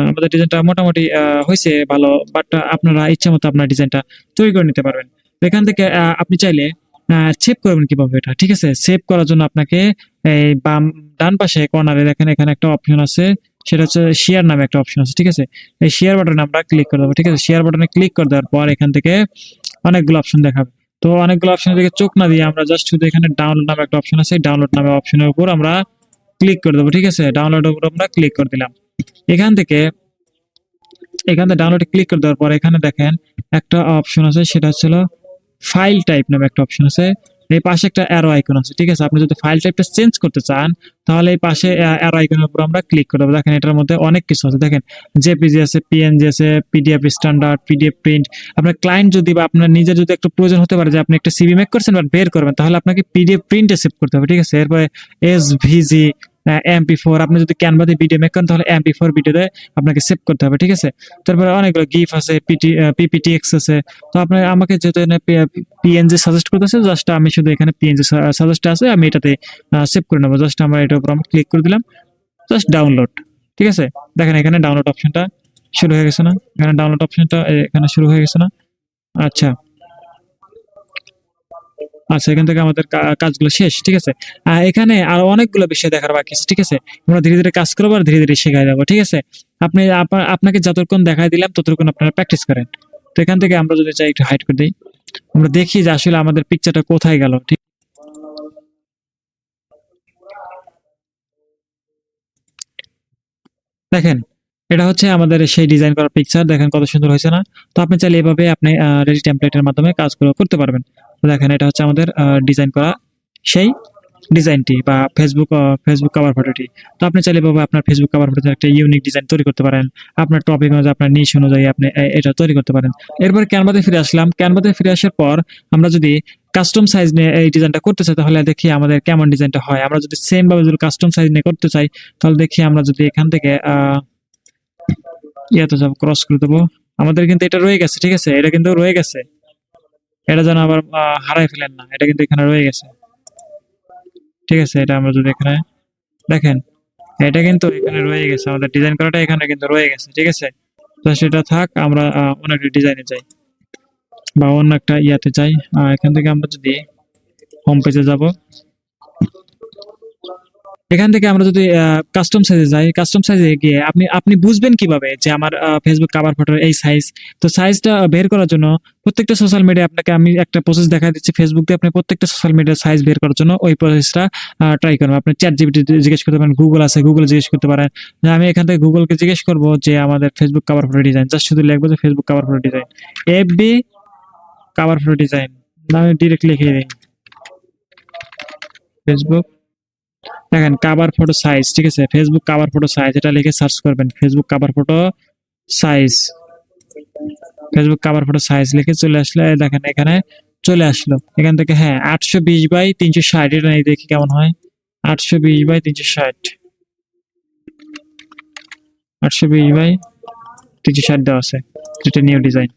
আমাদের ডিজাইনটা মোটামুটি হয়েছে ভালো, বাট আপনারা ইচ্ছা মতো আপনার ডিজাইনটা তৈরি করে নিতে পারবেন। তো এখান থেকে আপনি চাইলে সেভ করবেন কিভাবে এটা, ঠিক আছে? সেভ করার জন্য আপনাকে এই ডান পাশে কর্নারে দেখেন এখানে একটা অপশন আছে, সেটা হচ্ছে শেয়ার নামে একটা অপশন আছে, ঠিক আছে। এই শেয়ার বাটনে আমরা ক্লিক করে দেবো, ঠিক আছে। শেয়ার বাটনে ক্লিক করে দেওয়ার পর এখান থেকে অনেকগুলো অপশন দেখাবে। তো অনেকগুলো অপশনের দিকে চোখ না দিয়ে আমরা জাস্ট শুধু এখানে ডাউনলোড নামে একটা অপশন আছে, ডাউনলোড নামে অপশনের উপর আমরা ক্লিক করে দেবো, ঠিক আছে। ডাউনলোডের উপর আমরা ক্লিক করে দিলাম। এখান থেকে ডাউনলোডে ক্লিক করে দেওয়ার পর এখানে দেখেন একটা অপশন আছে, সেটা হচ্ছে ফাইল টাইপ নামে একটা অপশন আছে। এই পাশে একটা অ্যারো আইকন আছে, ঠিক আছে। আপনি যদি ফাইল টাইপটা চেঞ্জ করতে চান তাহলে এই পাশে অ্যারো আইকনের উপর আমরা ক্লিক করে দেবো। দেখেন এটার মধ্যে অনেক কিছু আছে, দেখেন জেপিজি আছে, পিএনজি আছে, পিডিএফ স্ট্যান্ডার্ড, পিডিএফ প্রিন্ট। আপনার ক্লায়েন্ট যদি বা আপনার নিজের যদি একটু প্রয়োজন হতে পারে যে আপনি একটা সিভি মেক করছেন বা বের করবেন, তাহলে আপনাকে পিডিএফ প্রিন্টে সেভ করতে হবে, ঠিক আছে। এরপরে এসভিজি, MP4, আপনি যদি ক্যানভা দিয়ে ভিডিও মেক করেন তাহলে MP4 ভিডিওতে আপনাকে সেভ করতে হবে, ঠিক আছে। তারপরে অনেকগুলো গিফ আছে, পিপিটিএক্স আছে। তো আপনার আমাকে যেহেতু পিএনজি সাজেস্ট করতেছে, জাস্ট আমি শুধু এখানে পিএনজি সাজেস্ট আছে, আমি এটাতে সেভ করে নেবো। জাস্ট আমরা এটার উপর আমরা ক্লিক করে দিলাম, জাস্ট ডাউনলোড, ঠিক আছে। দেখেন এখানে ডাউনলোড অপশনটা শুরু হয়ে গেছে না, এখানে ডাউনলোড অপশনটা এখানে শুরু হয়ে গেছে না। আচ্ছা আচ্ছা, এখান থেকে আমাদের কাজগুলো শেষ, ঠিক আছে। এখানে আরো অনেকগুলো বিষয় দেখার বাকি আছে, ঠিক আছে। আমরা ধীরে ধীরে কাজ করবো আর ধীরে ধীরে শিখাই যাবো, ঠিক আছে। আপনি আপনাকে যতক্ষণ দেখাই দিলাম ততক্ষণ আপনারা প্র্যাকটিস করেন। তো এখান থেকে আমরা যদি চাই একটু হাইড করে দিই, আমরা দেখি যে আসলে আমাদের পিকচারটা কোথায় গেল, ঠিক। দেখেন এটা হচ্ছে আমাদের সেই ডিজাইন করা পিকচার, দেখেন কত সুন্দর হয়েছে না। তো আপনি চাইলে এভাবে আপনি রেডি টেমপ্লেটের মাধ্যমে কাজগুলো করতে পারবেন। তো দেখেন এটা হচ্ছে আমাদের ডিজাইন করা সেই ডিজাইনটি বা ফেসবুক কভার ফটোটি। তো আপনি চাইলে বাবা আপনার ফেসবুক কভার ফটোতে একটা ইউনিক ডিজাইন তৈরি করতে পারেন। আপনার টপিক অনুযায়ী, আপনার নিশ অনুযায়ী আপনি এটা তৈরি করতে পারেন। এরপর ক্যানভাতে ফিরে আসলাম। ক্যানভাতে ফিরে আসার পর আমরা যদি কাস্টম সাইজ নিয়ে এই ডিজাইনটা করতে চাই তাহলে দেখি আমাদের কেমন ডিজাইনটা হয়। আমরা যদি সেম ভাবে যদি কাস্টম সাইজ নিয়ে করতে চাই তাহলে দেখি আমরা যদি এখান থেকে ইয়াতে যাব, ক্রস করে দেবো। আমাদের কিন্তু এটা রয়ে গেছে, ঠিক আছে। এটা কিন্তু রয়ে গেছে, এটা যেন আবার হারাই ফেলেন না, এটা কিন্তু এখানে রয়ে গেছে, ঠিক আছে। এটা আমরা যদি এখানে দেখেন, এটা কিন্তু এখানে রয়ে গেছে, আমাদের ডিজাইন করাটা এখানে কিন্তু রয়ে গেছে, ঠিক আছে। তো সেটা থাক, আমরা অন্য একটা ডিজাইনে যাই বা অন্য একটা ইয়াতে যাই। এখান থেকে আমরা যদি হোম পেজে যাব, এখান থেকে আমরা যদি কাস্টম সাইজে যাই, কাস্টম সাইজে গিয়ে আপনি বুঝবেন কিভাবে যে আমার ফেসবুক কভার ফটোর এই সাইজ। তো সাইজটা বের করার জন্য প্রত্যেকটা সোশ্যাল মিডিয়া আপনাকে আমি একটা প্রসেস দেখা দিচ্ছি। ফেসবুক দিয়ে আপনি প্রত্যেকটা সোশ্যাল মিডিয়ার সাইজ বের করার জন্য ওই প্রসেসটা ট্রাই করবেন। আপনি চ্যাট জিপিটি জিজ্ঞেস করতে পারেন, গুগল আছে, গুগল জিজ্ঞেস করতে পারেন। আমি এখান থেকে গুগলকে জিজ্ঞেস করবো যে আমাদের Facebook cover photo design, just শুধু লিখবো যে Facebook cover photo design, FB cover photo design. আমি ডিরেক্ট লিখে দিই ফেসবুক, দেখেন কাভার ফটো সাইজ, ঠিক আছে। ফেসবুক কাভার ফটো সাইজ এটা লিখে সার্চ করবেন, Facebook cover photo size, Facebook cover photo size লিখে চলে আসলে দেখেন এখানে চলে আসলো। এখান থেকে হ্যাঁ 820x360, এটা নিয়ে দেখি কেমন হয়। 820x360, 820x360 দেওয়া আছে, এটা নিউ ডিজাইন।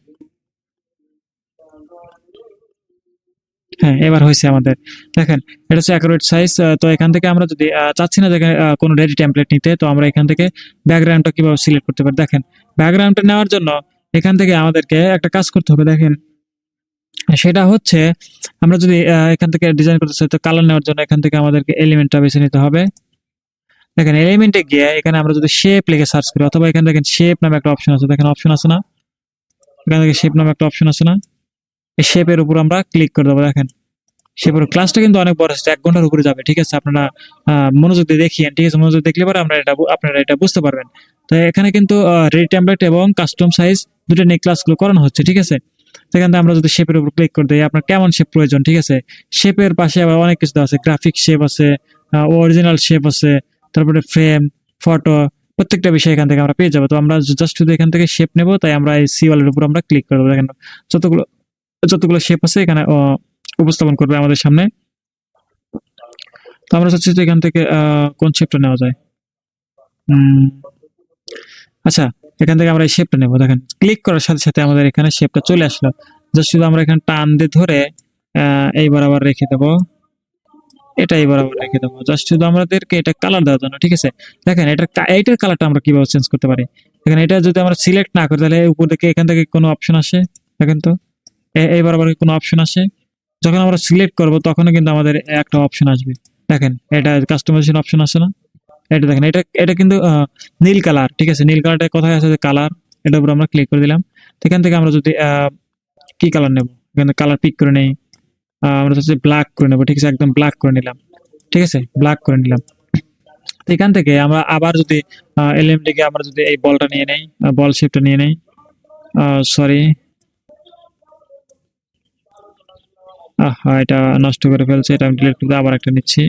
হ্যাঁ এবার হয়েছে আমাদের, দেখেন এটা হচ্ছে অ্যাকুরেট সাইজ। তো এখান থেকে আমরা যদি চাচ্ছি না দেখেন কোনো রেডি টেমপ্লেট নিতে, তো আমরা এখান থেকে ব্যাকগ্রাউন্ডটা কিভাবে সিলেক্ট করতে পারি। দেখেন ব্যাকগ্রাউন্ডটা নেওয়ার জন্য এখান থেকে আমাদেরকে একটা কাজ করতে হবে, দেখেন সেটা হচ্ছে আমরা যদি এখান থেকে ডিজাইন করতে চাই, তো কালার নেওয়ার জন্য এখান থেকে আমাদেরকে এলিমেন্টটা বেছে নিতে হবে। দেখেন এলিমেন্টে গিয়ে এখানে আমরা যদি শেপ লিখে সার্চ করি, অথবা এখানে দেখেন শেপ নামে একটা অপশন আছে, দেখেন অপশন আছে না, এখান থেকে শেপ নামে একটা অপশন আছে না, এই শেপের উপর আমরা ক্লিক করে দেবো। দেখেন সেপর ক্লাসটা কিন্তু অনেক বড় হচ্ছে, 1 ঘন্টার উপরে যাবে, ঠিক আছে। আপনারা মনোযোগ দিয়ে দেখিয়েন, ঠিক আছে। মনোযোগ দেখলে পরে আপনারা এটা বুঝতে পারবেন। তো এখানে কিন্তু রেডি টেমপ্লেট এবং কাস্টম সাইজ দুটো নিয়ে ক্লাসগুলো করানো হচ্ছে, ঠিক আছে। সেখান থেকে আমরা যদি শেপের উপর ক্লিক করে দিই, আপনার কেমন শেপ প্রয়োজন, ঠিক আছে। শেপের পাশে আবার অনেক কিছু আছে, গ্রাফিক শেপ আছে, অরিজিনাল শেপ আছে, তারপরে ফ্রেম, ফটো, প্রত্যেকটা বিষয় এখান থেকে আমরা পেয়ে যাবো। তো আমরা জাস্ট শুধু এখান থেকে শেপ নেবো, তাই আমরা এই সি ওয়ালের উপর আমরা ক্লিক করবো। দেখেন যতগুলো যতগুলো শেপ আছে এখানে উপস্থাপন করবে আমাদের সামনে। তো আমরা চাচ্ছি তো এখান থেকে কোন শেপটা নেওয়া যায়। আচ্ছা, এখান থেকে আমরা এই শেপটা নেবো। দেখেন ক্লিক করার সাথে সাথে আমাদের এখানে শেপটা চলে আসলো। জাস্ট শুধু আমরা এখানে টান দিয়ে ধরে এই বরাবর রেখে দেবো, এটা এই বরাবর রেখে দেবো, জাস্ট শুধু আমাদেরকে এটা কালার দেওয়ার জন্য, ঠিক আছে। দেখেন এইটার কালারটা আমরা কিভাবে চেঞ্জ করতে পারি। দেখেন এটা যদি আমরা সিলেক্ট না করি তাহলে উপর দিকে এখান থেকে কোনো অপশন আসে, দেখেন তো এই বরাবর কোনো অপশন আসে। যখন আমরা সিলেক্ট করব তখনও কিন্তু আমাদের একটা অপশন আসবে, দেখেন এটা কাস্টমাইজেশন অপশন আছে না, এটা দেখেন, এটা এটা কিন্তু নীল কালার, ঠিক আছে? নীল কালারটা কোথায় আছে, যে কালার, এটার উপর আমরা ক্লিক করে দিলাম। তো এখান থেকে আমরা যদি কি কালার নেব, এখানে কালার পিক করে নেই। আমরা হচ্ছে ব্ল্যাক করে নেব, ঠিক আছে? একদম ব্ল্যাক করে নিলাম, ঠিক আছে? ব্ল্যাক করে নিলাম। তো এখান থেকে আমরা আবার যদি এলএমডি কে আমরা যদি এই বলটা নিয়ে নেই, বল শেপটা নিয়ে নেই, সরি, এটা নষ্ট করে ফেলছে, এটা আমি ডিলিট করে আবার একটা নিচ্ছি।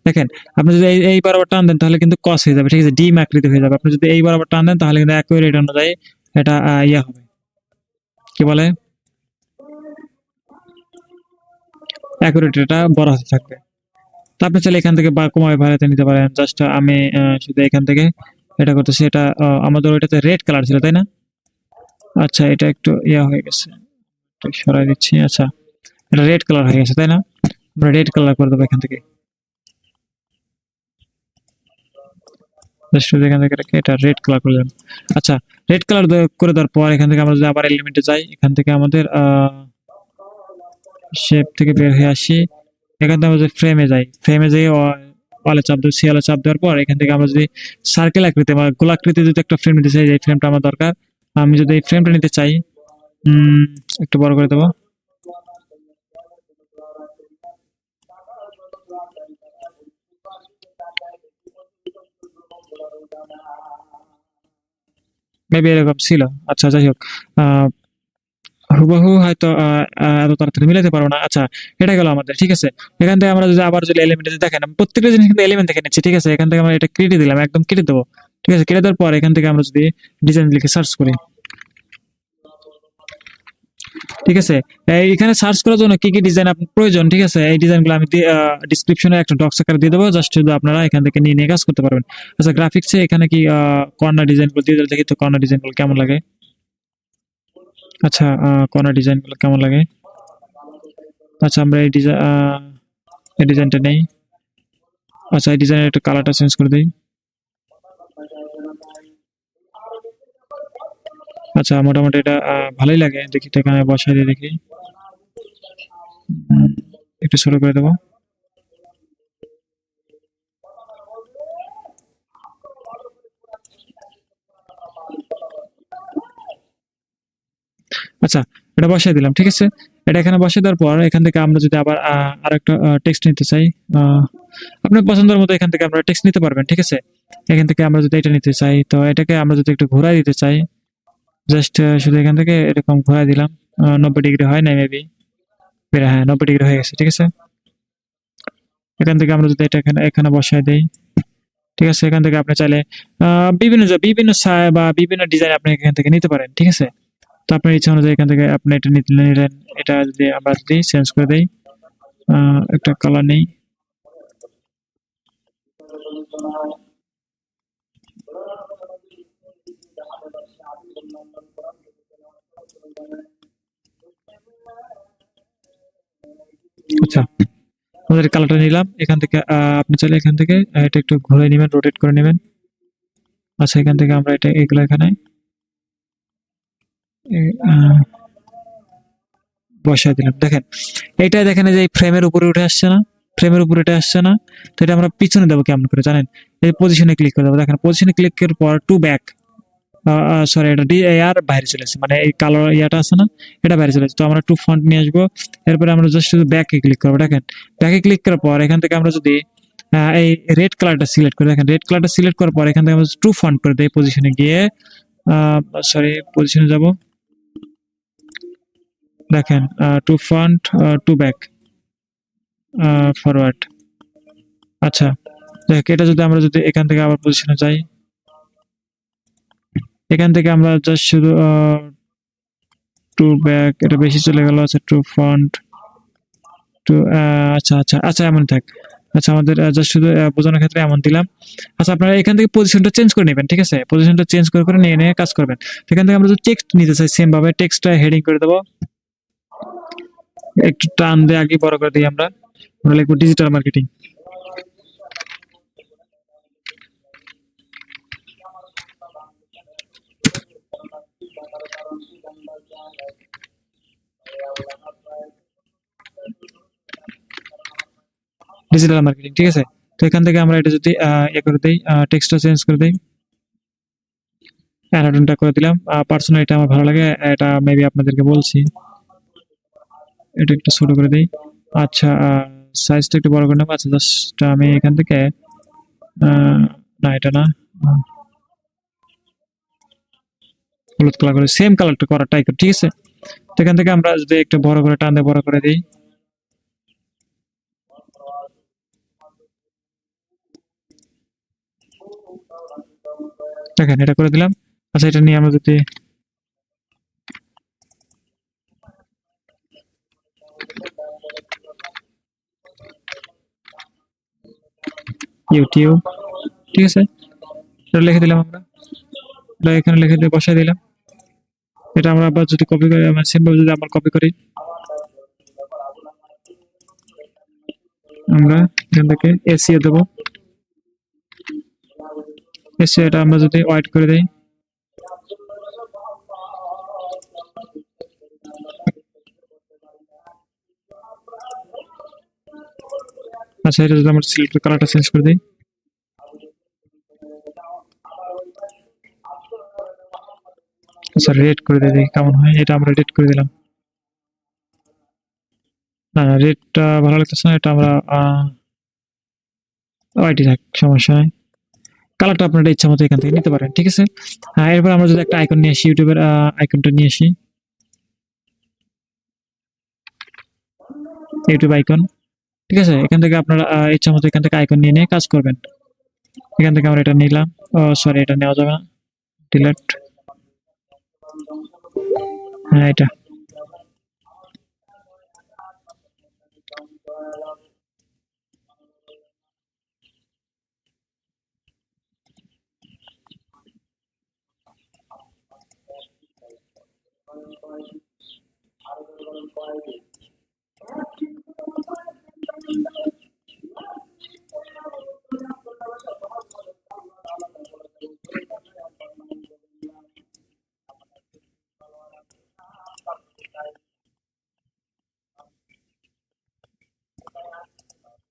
দেখেন, আপনি যদি এই বরাবর টান দেন তাহলে কিন্তু কস হয়ে যাবে, ঠিক আছে? ডিম আকৃতি হয়ে যাবে। আপনি যদি এই বরাবর টান দেন তাহলে কিন্তু অ্যাকুরেট অনুযায়ী এটা ইয়া হবে, কি বলে, অ্যাকুরেট, এটা বড় হতে থাকবে। তো আপনি চাইলে এখান থেকে বা কমায় বাড়াতে নিতে পারেন। জাস্ট আমি শুধু এখান থেকে এটা করতেছি। এটা আমাদের ওইটাতে রেড কালার ছিল, তাই না? আচ্ছা, এটা একটু ইয়া হয়ে গেছে, একটু সরাই দিচ্ছি। আচ্ছা, এটা রেড কালার হয়ে গেছে, তাই না? আমরা রেড কালার করে দেবো এখান থেকে। জাস্ট এখান থেকে এটা রেড কালার করে দিলাম। আচ্ছা, রেড কালার করে দেওয়ার পর এখান থেকে আমরা যদি আবার এলিমেন্টে যাই, এখান থেকে আমাদের শেপ থেকে বের হয়ে আসি। এখান থেকে আমরা যদি ফ্রেমে যাই, ফ্রেমে যেয়ে ওয়ালে চাপ দেবো, সিয়ালে চাপ দেওয়ার পর এখান থেকে আমরা যদি সার্কেল আকৃতি বা গোলাকৃতি যদি একটা ফ্রেম নিতে চাই, এই ফ্রেমটা আমার দরকার। আমি যদি এই ফ্রেমটা নিতে চাই, একটু বড় করে দেবো। মেবি এরকম ছিল। আচ্ছা, যাই হোক, আহ হুবহু হয়তো এত তাড়াতাড়ি মিলাতে পারবো না। আচ্ছা, এটা গেল আমাদের, ঠিক আছে? এখান থেকে আমরা যদি আবার যদি এলিমেন্টে দেখেন, আমি প্রত্যেকটা জিনিস কিন্তু এলিমেন্ট থেকে নিচ্ছি, ঠিক আছে? এখান থেকে আমরা এটা কেটে দিলাম, একদম কেটে দেবো, ঠিক আছে? কেটে দেওয়ার পর এখান থেকে আমরা যদি ডিজাইন লিখে সার্চ করি, ঠিক আছে? এখানে সার্চ করার জন্য কি কি ডিজাইন আপনার প্রয়োজন, ঠিক আছে? এই ডিজাইনগুলো আমি ডিসক্রিপশনে একটা ডক্স আকারে দিয়ে দেবো, জাস্ট শুধু আপনারা এখান থেকে নিয়ে নিয়ে কাজ করতে পারবেন। আচ্ছা, গ্রাফিক্সে এখানে কি কর্নার ডিজাইনগুলো দিয়ে দিলে দেখি তো কর্নার ডিজাইনগুলো কেমন লাগে। আচ্ছা, কর্নার ডিজাইনগুলো কেমন লাগে। আচ্ছা, আমরা এই ডিজাইনটা নেই। আচ্ছা, এই ডিজাইনের একটু কালারটা চেঞ্জ করে দিই। আচ্ছা, মোটামুটি এটা ভালোই লাগে, দেখি তো এখানে বসাই দিয়ে দেখি। উম, একটু ছোট করে দেবো। আচ্ছা, এটা বসাই দিলাম, ঠিক আছে? এটা এখানে বসাই দেওয়ার পর এখান থেকে আমরা যদি আবার আরেকটা টেক্সট নিতে চাই, আপনার পছন্দের মতো এখান থেকে আমরা টেক্সট নিতে পারবেন, ঠিক আছে? এখান থেকে আমরা যদি এটা নিতে চাই, তো এটাকে আমরা যদি একটু ঘোরাই দিতে চাই, জাস্ট শুধু এখান থেকে এরকম ঘোরাই দিলাম। 90 ডিগ্রি হয় না মেবি, হ্যাঁ 90 ডিগ্রি হয়ে গেছে, ঠিক আছে? এখান থেকে আমরা যদি এটা এখানে এখানে বসাই দেই, ঠিক আছে? এখান থেকে আপনি চাইলে বিভিন্ন বিভিন্ন বা বিভিন্ন ডিজাইন আপনি এখান থেকে নিতে পারেন, ঠিক আছে? তো আপনার ইচ্ছা অনুযায়ী এখান থেকে আপনি এটা নিলেন। এটা যদি আমরা যদি চেঞ্জ করে দেই, একটা কালার নেই। আচ্ছা, আমাদের কালারটা নিলাম। এখান থেকে আপনি চাইলে এখান থেকে এটা একটু ঘুরে নেবেন, রোটেট করে নেবেন। আচ্ছা, এখান থেকে আমরা এটা এগুলো এখানে বসায় দিলাম। দেখেন, এটা দেখেন এই যে ফ্রেমের উপরে উঠে আসছে না, ফ্রেমের উপরে উঠে আসছে না? তো এটা আমরা পিছনে দেবো কেমন করে জানেন? এই পজিশনে ক্লিক করে দেবো। দেখেন, পজিশনে ক্লিক করার পর টু ব্যাক, সরি, এটা আর বাইরে চলে আসছে, মানে এই কালো ইয়াটা আছে না, এটা বাইরে চলে আসছে। তো আমরা টু ফন্ট নিয়ে আসবো। এরপরে আমরা জাস্ট শুধু ব্যাকে ক্লিক করবো। দেখেন, ব্যাকে ক্লিক করার পর এখান থেকে আমরা যদি এই রেড কালারটা সিলেক্ট করি, দেখেন রেড কালারটা সিলেক্ট করার পর এখান থেকে আমরা টু ফন্ট করে দিই, পজিশনে গিয়ে, সরি, পজিশনে যাব। দেখেন, to front, to back, forward. আচ্ছা, দেখ, এটা যদি আমরা যদি এখান থেকে আবার পজিশনে যাই, এখান থেকে আমরা জাস্ট শুধু টু ব্যাক, এটা বেশি চলে গেল। আচ্ছা, টু ফ্রন্ট, টু, আচ্ছা আচ্ছা আচ্ছা, এমন থাক। আচ্ছা, আমাদের জাস্ট শুধু বোঝানোর ক্ষেত্রে এমন দিলাম। আচ্ছা, আপনারা এখান থেকে পজিশনটা চেঞ্জ করে নেবেন, ঠিক আছে? পজিশনটা চেঞ্জ করে করে নিয়ে নিয়ে কাজ করবেন। তো এখান থেকে আমরা যদি টেক্সট নিতে চাই, সেম ভাবে টেক্সটটা হেডিং করে দেবো, একটু টান দিয়ে আগে বড় করে দিই। আমরা আমরা লিখবো ডিজিটাল মার্কেটিং। ডিজিটাল মার্কেটিং, ঠিক আছে? তো এখান থেকে আমরা এটা যদি করে দিই, টেক্সটটা চেঞ্জ করে দিই, অ্যানাটনটা করে দিলাম। পার্সোনাল এটা আমার ভালো লাগে, এটা মেবি আপনাদেরকে বলছি, এটা একটু ছোট করে দিই। আচ্ছা, সাইজটা একটু বড় করে নেবো। আচ্ছা, জাস্ট আমি এখান থেকে না, এটা না, হলুদ কালার করে সেম কালারটা করার ট্রাই করি, ঠিক আছে। তো এখান থেকে আমরা যদি একটু বড় করে টান দিয়ে বড় করে দিই, দেখেন এটা করে দিলাম। আচ্ছা, এটা নিয়ে আমরা যদি ইউটিউব, ঠিক আছে, এটা লিখে দিলাম আমরা, এটা এখানে লিখে দিয়ে বসাই দিলাম। এটা আমরা আবার যদি কপি করি, মানে সিম্বল যদি আমরা কপি করি, আমরা এখান থেকে এসিও দেবো, এসিও এটা আমরা যদি হোয়াইট করে দিই, আচ্ছা, এটা যদি আমরা সিলেক্ট কালারটা চেঞ্জ করে দিই, আচ্ছা রেড করে দিই কেমন হয়, এটা আমরা রেড করে দিলাম। না না, রেডটা ভালো লাগতেছে না, এটা আমরা হোয়াইটই থাক, সমস্যা নাই। কালারটা আপনার ইচ্ছা মতো এখান থেকে নিতে পারেন, ঠিক আছে। এরপর আমরা যদি একটা আইকন নিয়ে আসি, ইউটিউবের আইকনটা নিয়ে আসি, ইউটিউব আইকন, ঠিক আছে। এখান থেকে আপনারা ইচ্ছা মতো এখান থেকে আইকন নিয়ে নিয়ে কাজ করবেন। এখান থেকে আমরা এটা নিলাম, সরি এটা নেওয়া যাবে না, ডিলেট, হ্যাঁ এটা,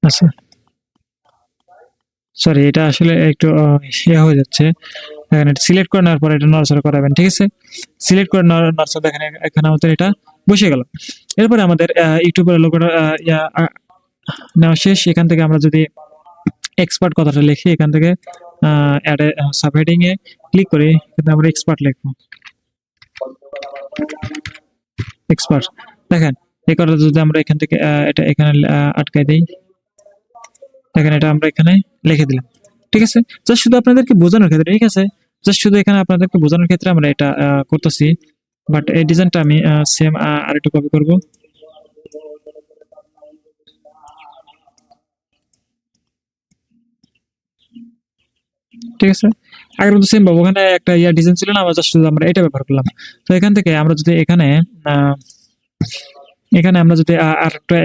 আচ্ছা সরি এটা আসলে একটু ইয়ে হয়ে যাচ্ছে। এখানে সিলেক্ট করে নেওয়ার পর এটা নড়াচড়া করাবেন, ঠিক আছে। সিলেক্ট করে নড়াচড়া দেখেন, এখানে আমাদের এটা বসে গেল। এরপরে আমাদের ইউটিউবের লোগোটা নেওয়া শেষ। এখান থেকে আমরা যদি এক্সপার্ট কথাটা লিখি, এখান থেকে অ্যাড সাবহেডিং এ ক্লিক করে কিন্তু আমরা এক্সপার্ট লিখবো, এক্সপার্ট। দেখেন এই কথাটা যদি আমরা এখান থেকে এটা এখানে আটকাই দিই, দেখেন এটা আমরা এখানে লিখে দিলাম, ঠিক আছে। জাস্ট শুধু আপনাদেরকে বোঝানোর ক্ষেত্রে, ঠিক আছে, জাস্ট শুধু এখানে আপনাদেরকে বোঝানোর ক্ষেত্রে আমরা এটা করতেছি। বাট এই ডিজাইনটা আমি সেম আরেকটু কপি করব, ঠিক আছে। আগের মতো সেম পাবো, ওখানে একটা ডিজাইন ছিল না, আমরা জাস্ট শুধু আমরা এটা ব্যবহার করলাম। তো এখান থেকে আমরা যদি এখানে এখানে আমরা যদি আর একটা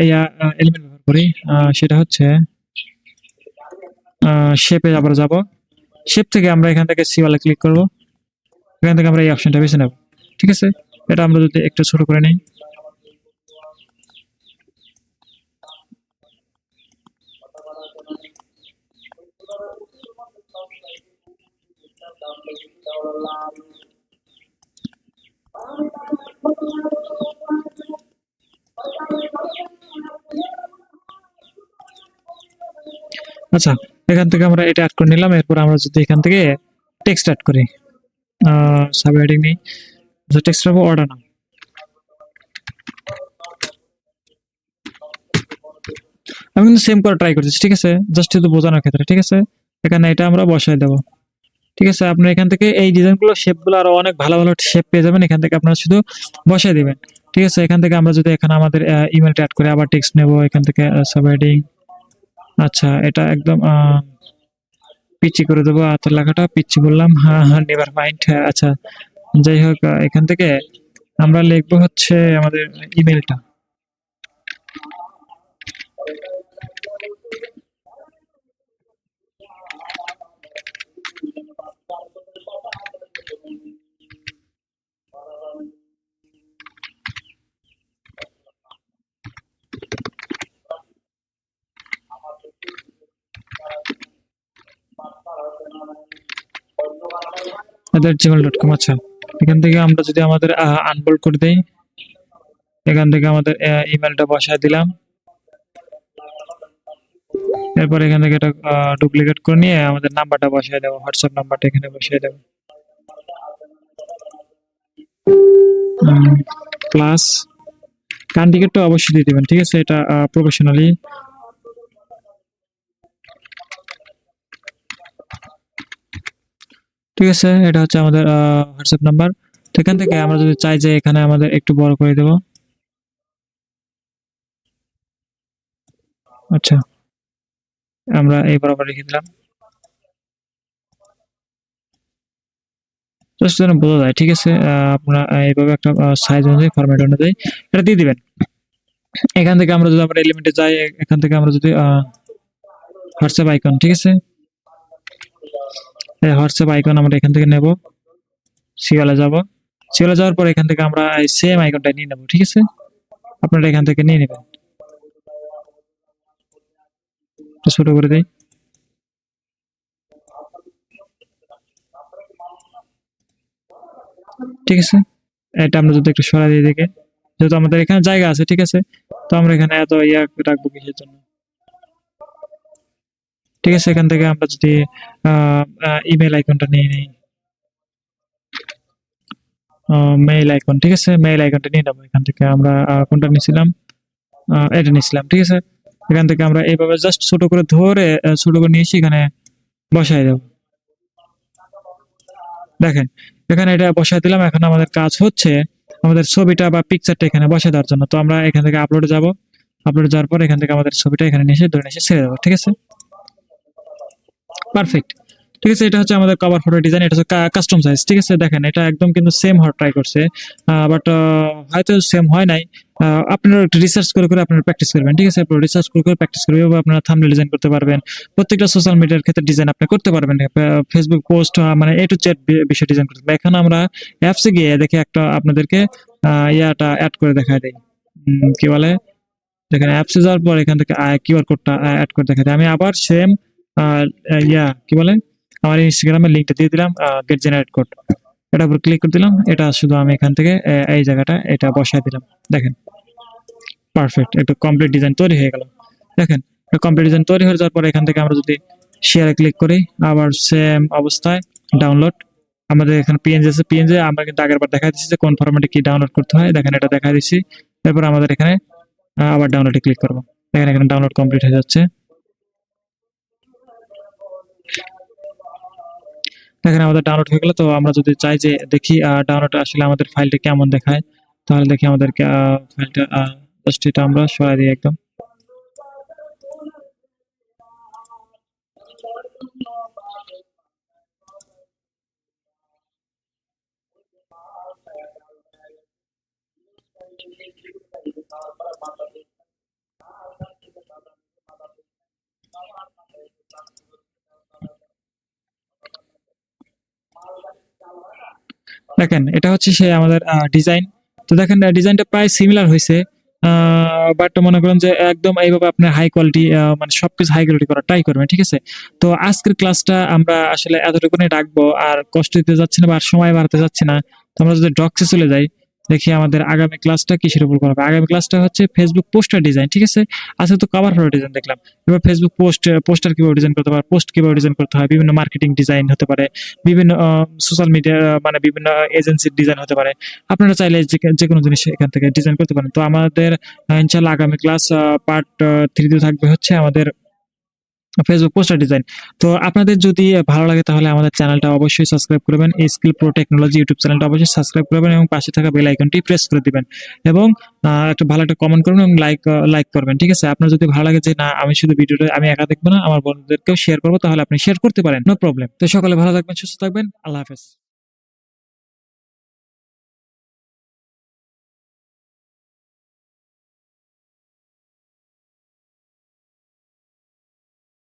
এলিমেন্ট ব্যবহার করি, সেটা হচ্ছে শেপে আবার যাব, শেপ থেকে আমরা এখান থেকে সিওয়ালে ক্লিক করব, এখান থেকে আমরা এই অপশনটা বেছে নেব, ঠিক আছে। এটা আমরা যদি একটু ছোট করে নিই, আচ্ছা এখান থেকে আমরা এটা অ্যাড করে নিলাম। এরপর আমরা যদি এখান থেকে টেক্সট অ্যাড করি, সাব হেডিং নেই, টেক্সট রাখবো অর্ডার নাম, আমি কিন্তু সেম করে ট্রাই করতেছি, ঠিক আছে, জাস্ট শুধু বোঝানোর ক্ষেত্রে, ঠিক আছে। এখানে এটা আমরা বসায় দেবো, ঠিক আছে। আপনার এখান থেকে এই ডিজাইনগুলো শেপগুলো আরো অনেক ভালো ভালো শেপ পেয়ে যাবেন, এখান থেকে আপনারা শুধু বসায় দিবেন, ঠিক আছে। এখান থেকে আমরা যদি এখানে আমাদের ইমেলটা অ্যাড করে আবার টেক্সট নেব, এখান থেকে সাব হেডিং, আচ্ছা এটা একদম পিচ্ছি করে দেবো, আচ্ছা লেখাটা পিচ্ছি বললাম, হ্যাঁ হ্যাঁ নেভার মাইন্ড, আচ্ছা যাই হোক, এখান থেকে আমরা লিখবো হচ্ছে আমাদের ইমেলটা, gmail.com। আচ্ছা, এখান থেকে আমরা যদি আমাদের আনবোল্ড করে দেই, এখান থেকে আমাদের ইমেলটা বসায় দিলাম। এরপর এখান থেকে এটা ডুপ্লিকেট করে নিয়ে আমাদের নাম্বারটা বসায় দেবো, হোয়াটসঅ্যাপ নাম্বারটা এখানে বসিয়ে দেবো, প্লাস কান্ডিকেটটা অবশ্যই দিয়ে দিবেন, ঠিক আছে, এটা প্রফেশনালি। ঠিক আছে, এটা হচ্ছে আমাদের হোয়াটসঅ্যাপ নাম্বার। তো এখান থেকে আমরা যদি চাই যে এখানে আমাদের একটু বড় করে দেব, আচ্ছা আমরা এই বরাবর রেখে দিলাম, জাস্ট যেন বোঝা যায়। ঠিক আছে, আপনারা এইভাবে একটা সাইজ অনুযায়ী, ফরম্যাট অনুযায়ী এটা দিয়ে দিবেন। এখান থেকে আমরা যদি আমরা এলিমেন্টে যাই, এখান থেকে আমরা যদি হোয়াটসঅ্যাপ আইকন, ঠিক আছে, হোয়াটসঅ্যাপ আইকন আমরা এখান থেকে নেব, সিওলে যাব, সিওলে যাওয়ার পর এখান থেকে আমরা এই সেম আইকনটা নিয়ে নেব। ঠিক আছে, আপনারা এখান থেকে নিয়ে নেবেন, ছোট করে দেই। ঠিক আছে, এটা আমরা যদি একটু সরাই দিই দিকে, যেহেতু আমাদের এখানে জায়গা আছে, ঠিক আছে, তো আমরা এখানে এত ইয়া রাখবো কিসের জন্য। ঠিক আছে, এখান থেকে আমরা যদি ইমেল আইকনটা নিয়ে নিই, মেইল আইকন, ঠিক আছে, মেইল আইকনটা নিয়ে নেবো। এখান থেকে আমরা কোনটা নিয়েছিলাম, এটা নিয়েছিলাম। ঠিক আছে, এখান থেকে আমরা এইভাবে জাস্ট ছোট করে ধরে ছোট করে নিয়ে এসে এখানে বসাই দেবো। দেখেন এখানে এটা বসাই দিলাম। এখন আমাদের কাজ হচ্ছে আমাদের ছবিটা বা পিকচারটা এখানে বসায় দেওয়ার জন্য। তো আমরা এখান থেকে আপলোডে যাব, আপলোডে যাওয়ার পর এখান থেকে আমাদের ছবিটা এখানে নিয়ে এসে ধরে নিয়ে এসে ছেড়ে দেবো। ঠিক আছে, পারফেক্ট। ঠিক আছে, এটা হচ্ছে আমাদের কভার ফটো ডিজাইন, এটা হচ্ছে কাস্টম সাইজ। ঠিক আছে, দেখেন এটা একদম কিন্তু সেম হওয়ার ট্রাই করছে, বাট হয়তো সেম হয় নাই। আপনারা একটু রিসার্চ করে করে আপনারা প্র্যাকটিস করবেন। ঠিক আছে, আপনারা রিসার্চ করে করে প্র্যাকটিস করবেন, এবং আপনারা থাম্বনেল ডিজাইন করতে পারবেন, প্রত্যেকটা সোশ্যাল মিডিয়ার ক্ষেত্রে ডিজাইন আপনি করতে পারবেন, ফেসবুক পোস্ট মানে এ টু জেড বিষয় ডিজাইন করতে পারবেন। এখন আমরা অ্যাপসে গিয়ে দেখে একটা আপনাদেরকে ইয়াটা অ্যাড করে দেখায় দেই, কি বলে, দেখেন অ্যাপসে যাওয়ার পর এখান থেকে কিউআর কোডটা অ্যাড করে দেখায় দেয়। আমি আবার সেম কি বলে, আমার ইনস্টাগ্রামের লিঙ্কটা দিয়ে দিলাম, গেট জেনারেট কোড, এটার উপর ক্লিক করে দিলাম। এটা শুধু আমি এখান থেকে এই জায়গাটা এটা বসায় দিলাম। দেখেন পারফেক্ট, একটা কমপ্লিট ডিজাইন তৈরি হয়ে গেল। দেখেন কমপ্লিট ডিজাইন তৈরি হয়ে যাওয়ার পরে এখান থেকে আমরা যদি শেয়ারে ক্লিক করি, আবার সেম অবস্থায় ডাউনলোড, আমাদের এখানে পিএনজি আছে, পিএনজি আমরা কিন্তু আগের বার দেখা দিচ্ছি যে কোন ফরম্যাটে কি ডাউনলোড করতে হয়। দেখেন এটা দেখা দিচ্ছি। এরপর আমাদের এখানে আবার ডাউনলোডে ক্লিক করবো। দেখেন এখানে ডাউনলোড কমপ্লিট হয়ে যাচ্ছে। দেখেন আমাদের ডাউনলোড হয়ে গেল। তো আমরা যদি চাই যে দেখি ডাউনলোড আসলে আমাদের ফাইলটা কেমন দেখায়, তাহলে দেখি আমাদেরকে ফাইলটা জাস্ট এটা আমরা সরাই দিই একদম। দেখেন এটা হচ্ছে সে আমাদের ডিজাইন। তো দেখেন ডিজাইনটা প্রায় সিমিলার হয়েছে, বাট মনে করেন যে একদম এইভাবে আপনার হাই কোয়ালিটি মানে সবকিছু হাই কোয়ালিটি করা ট্রাই করবেন। ঠিক আছে, তো আজকের ক্লাসটা আমরা আসলে এতটুকুনি রাখবো, আর কষ্ট দিতে যাচ্ছি না বা আর সময় বাড়াতে যাচ্ছি না। তো আমরা যদি ডক্সে চলে যাই, দেখি আমাদের আগামী ক্লাসটা কিসের উপর করা হবে। আগামী ক্লাসটা হচ্ছে ফেসবুক পোস্টার ডিজাইন। ঠিক আছে, আজকে তো কভার ফটো ডিজাইন দেখলাম, এবার ফেসবুক পোস্টার কিভাবে ডিজাইন করতে পারে, পোস্ট কিভাবে ডিজাইন করতে হয়, বিভিন্ন মার্কেটিং ডিজাইন হতে পারে, বিভিন্ন সোশ্যাল মিডিয়া মানে বিভিন্ন এজেন্সির ডিজাইন হতে পারে। আপনারা চাইলে যে কোনো জিনিস এখান থেকে ডিজাইন করতে পারেন। তো আমাদের ইনশাআল্লাহ আগামী ক্লাস পার্ট 3 তে থাকবে হচ্ছে আমাদের ফেসবুক পোস্টার ডিজাইন। তো আপনাদের যদি ভালো লাগে তাহলে আমাদের চ্যানেলটা অবশ্যই সাবস্ক্রাইব করবেন, স্কিল প্রো টেকনোলজি ইউটিউব চ্যানেলটা অবশ্যই সাবস্ক্রাইব করবেন, এবং পাশে থাকা বেল আইকনটি প্রেস করে দিবেন, এবং একটা ভালো একটা কমেন্ট করবেন, এবং লাইক করবেন। ঠিক আছে, আপনার যদি ভালো লাগে যে না আমি শুধু ভিডিওটা আমি একা দেখবো না, আমার বন্ধুদেরকেও শেয়ার করবো, তাহলে আপনি শেয়ার করতে পারেন, নো প্রবলেম। তো সকলে ভালো থাকবেন, সুস্থ থাকবেন, আল্লাহ হাফেজ।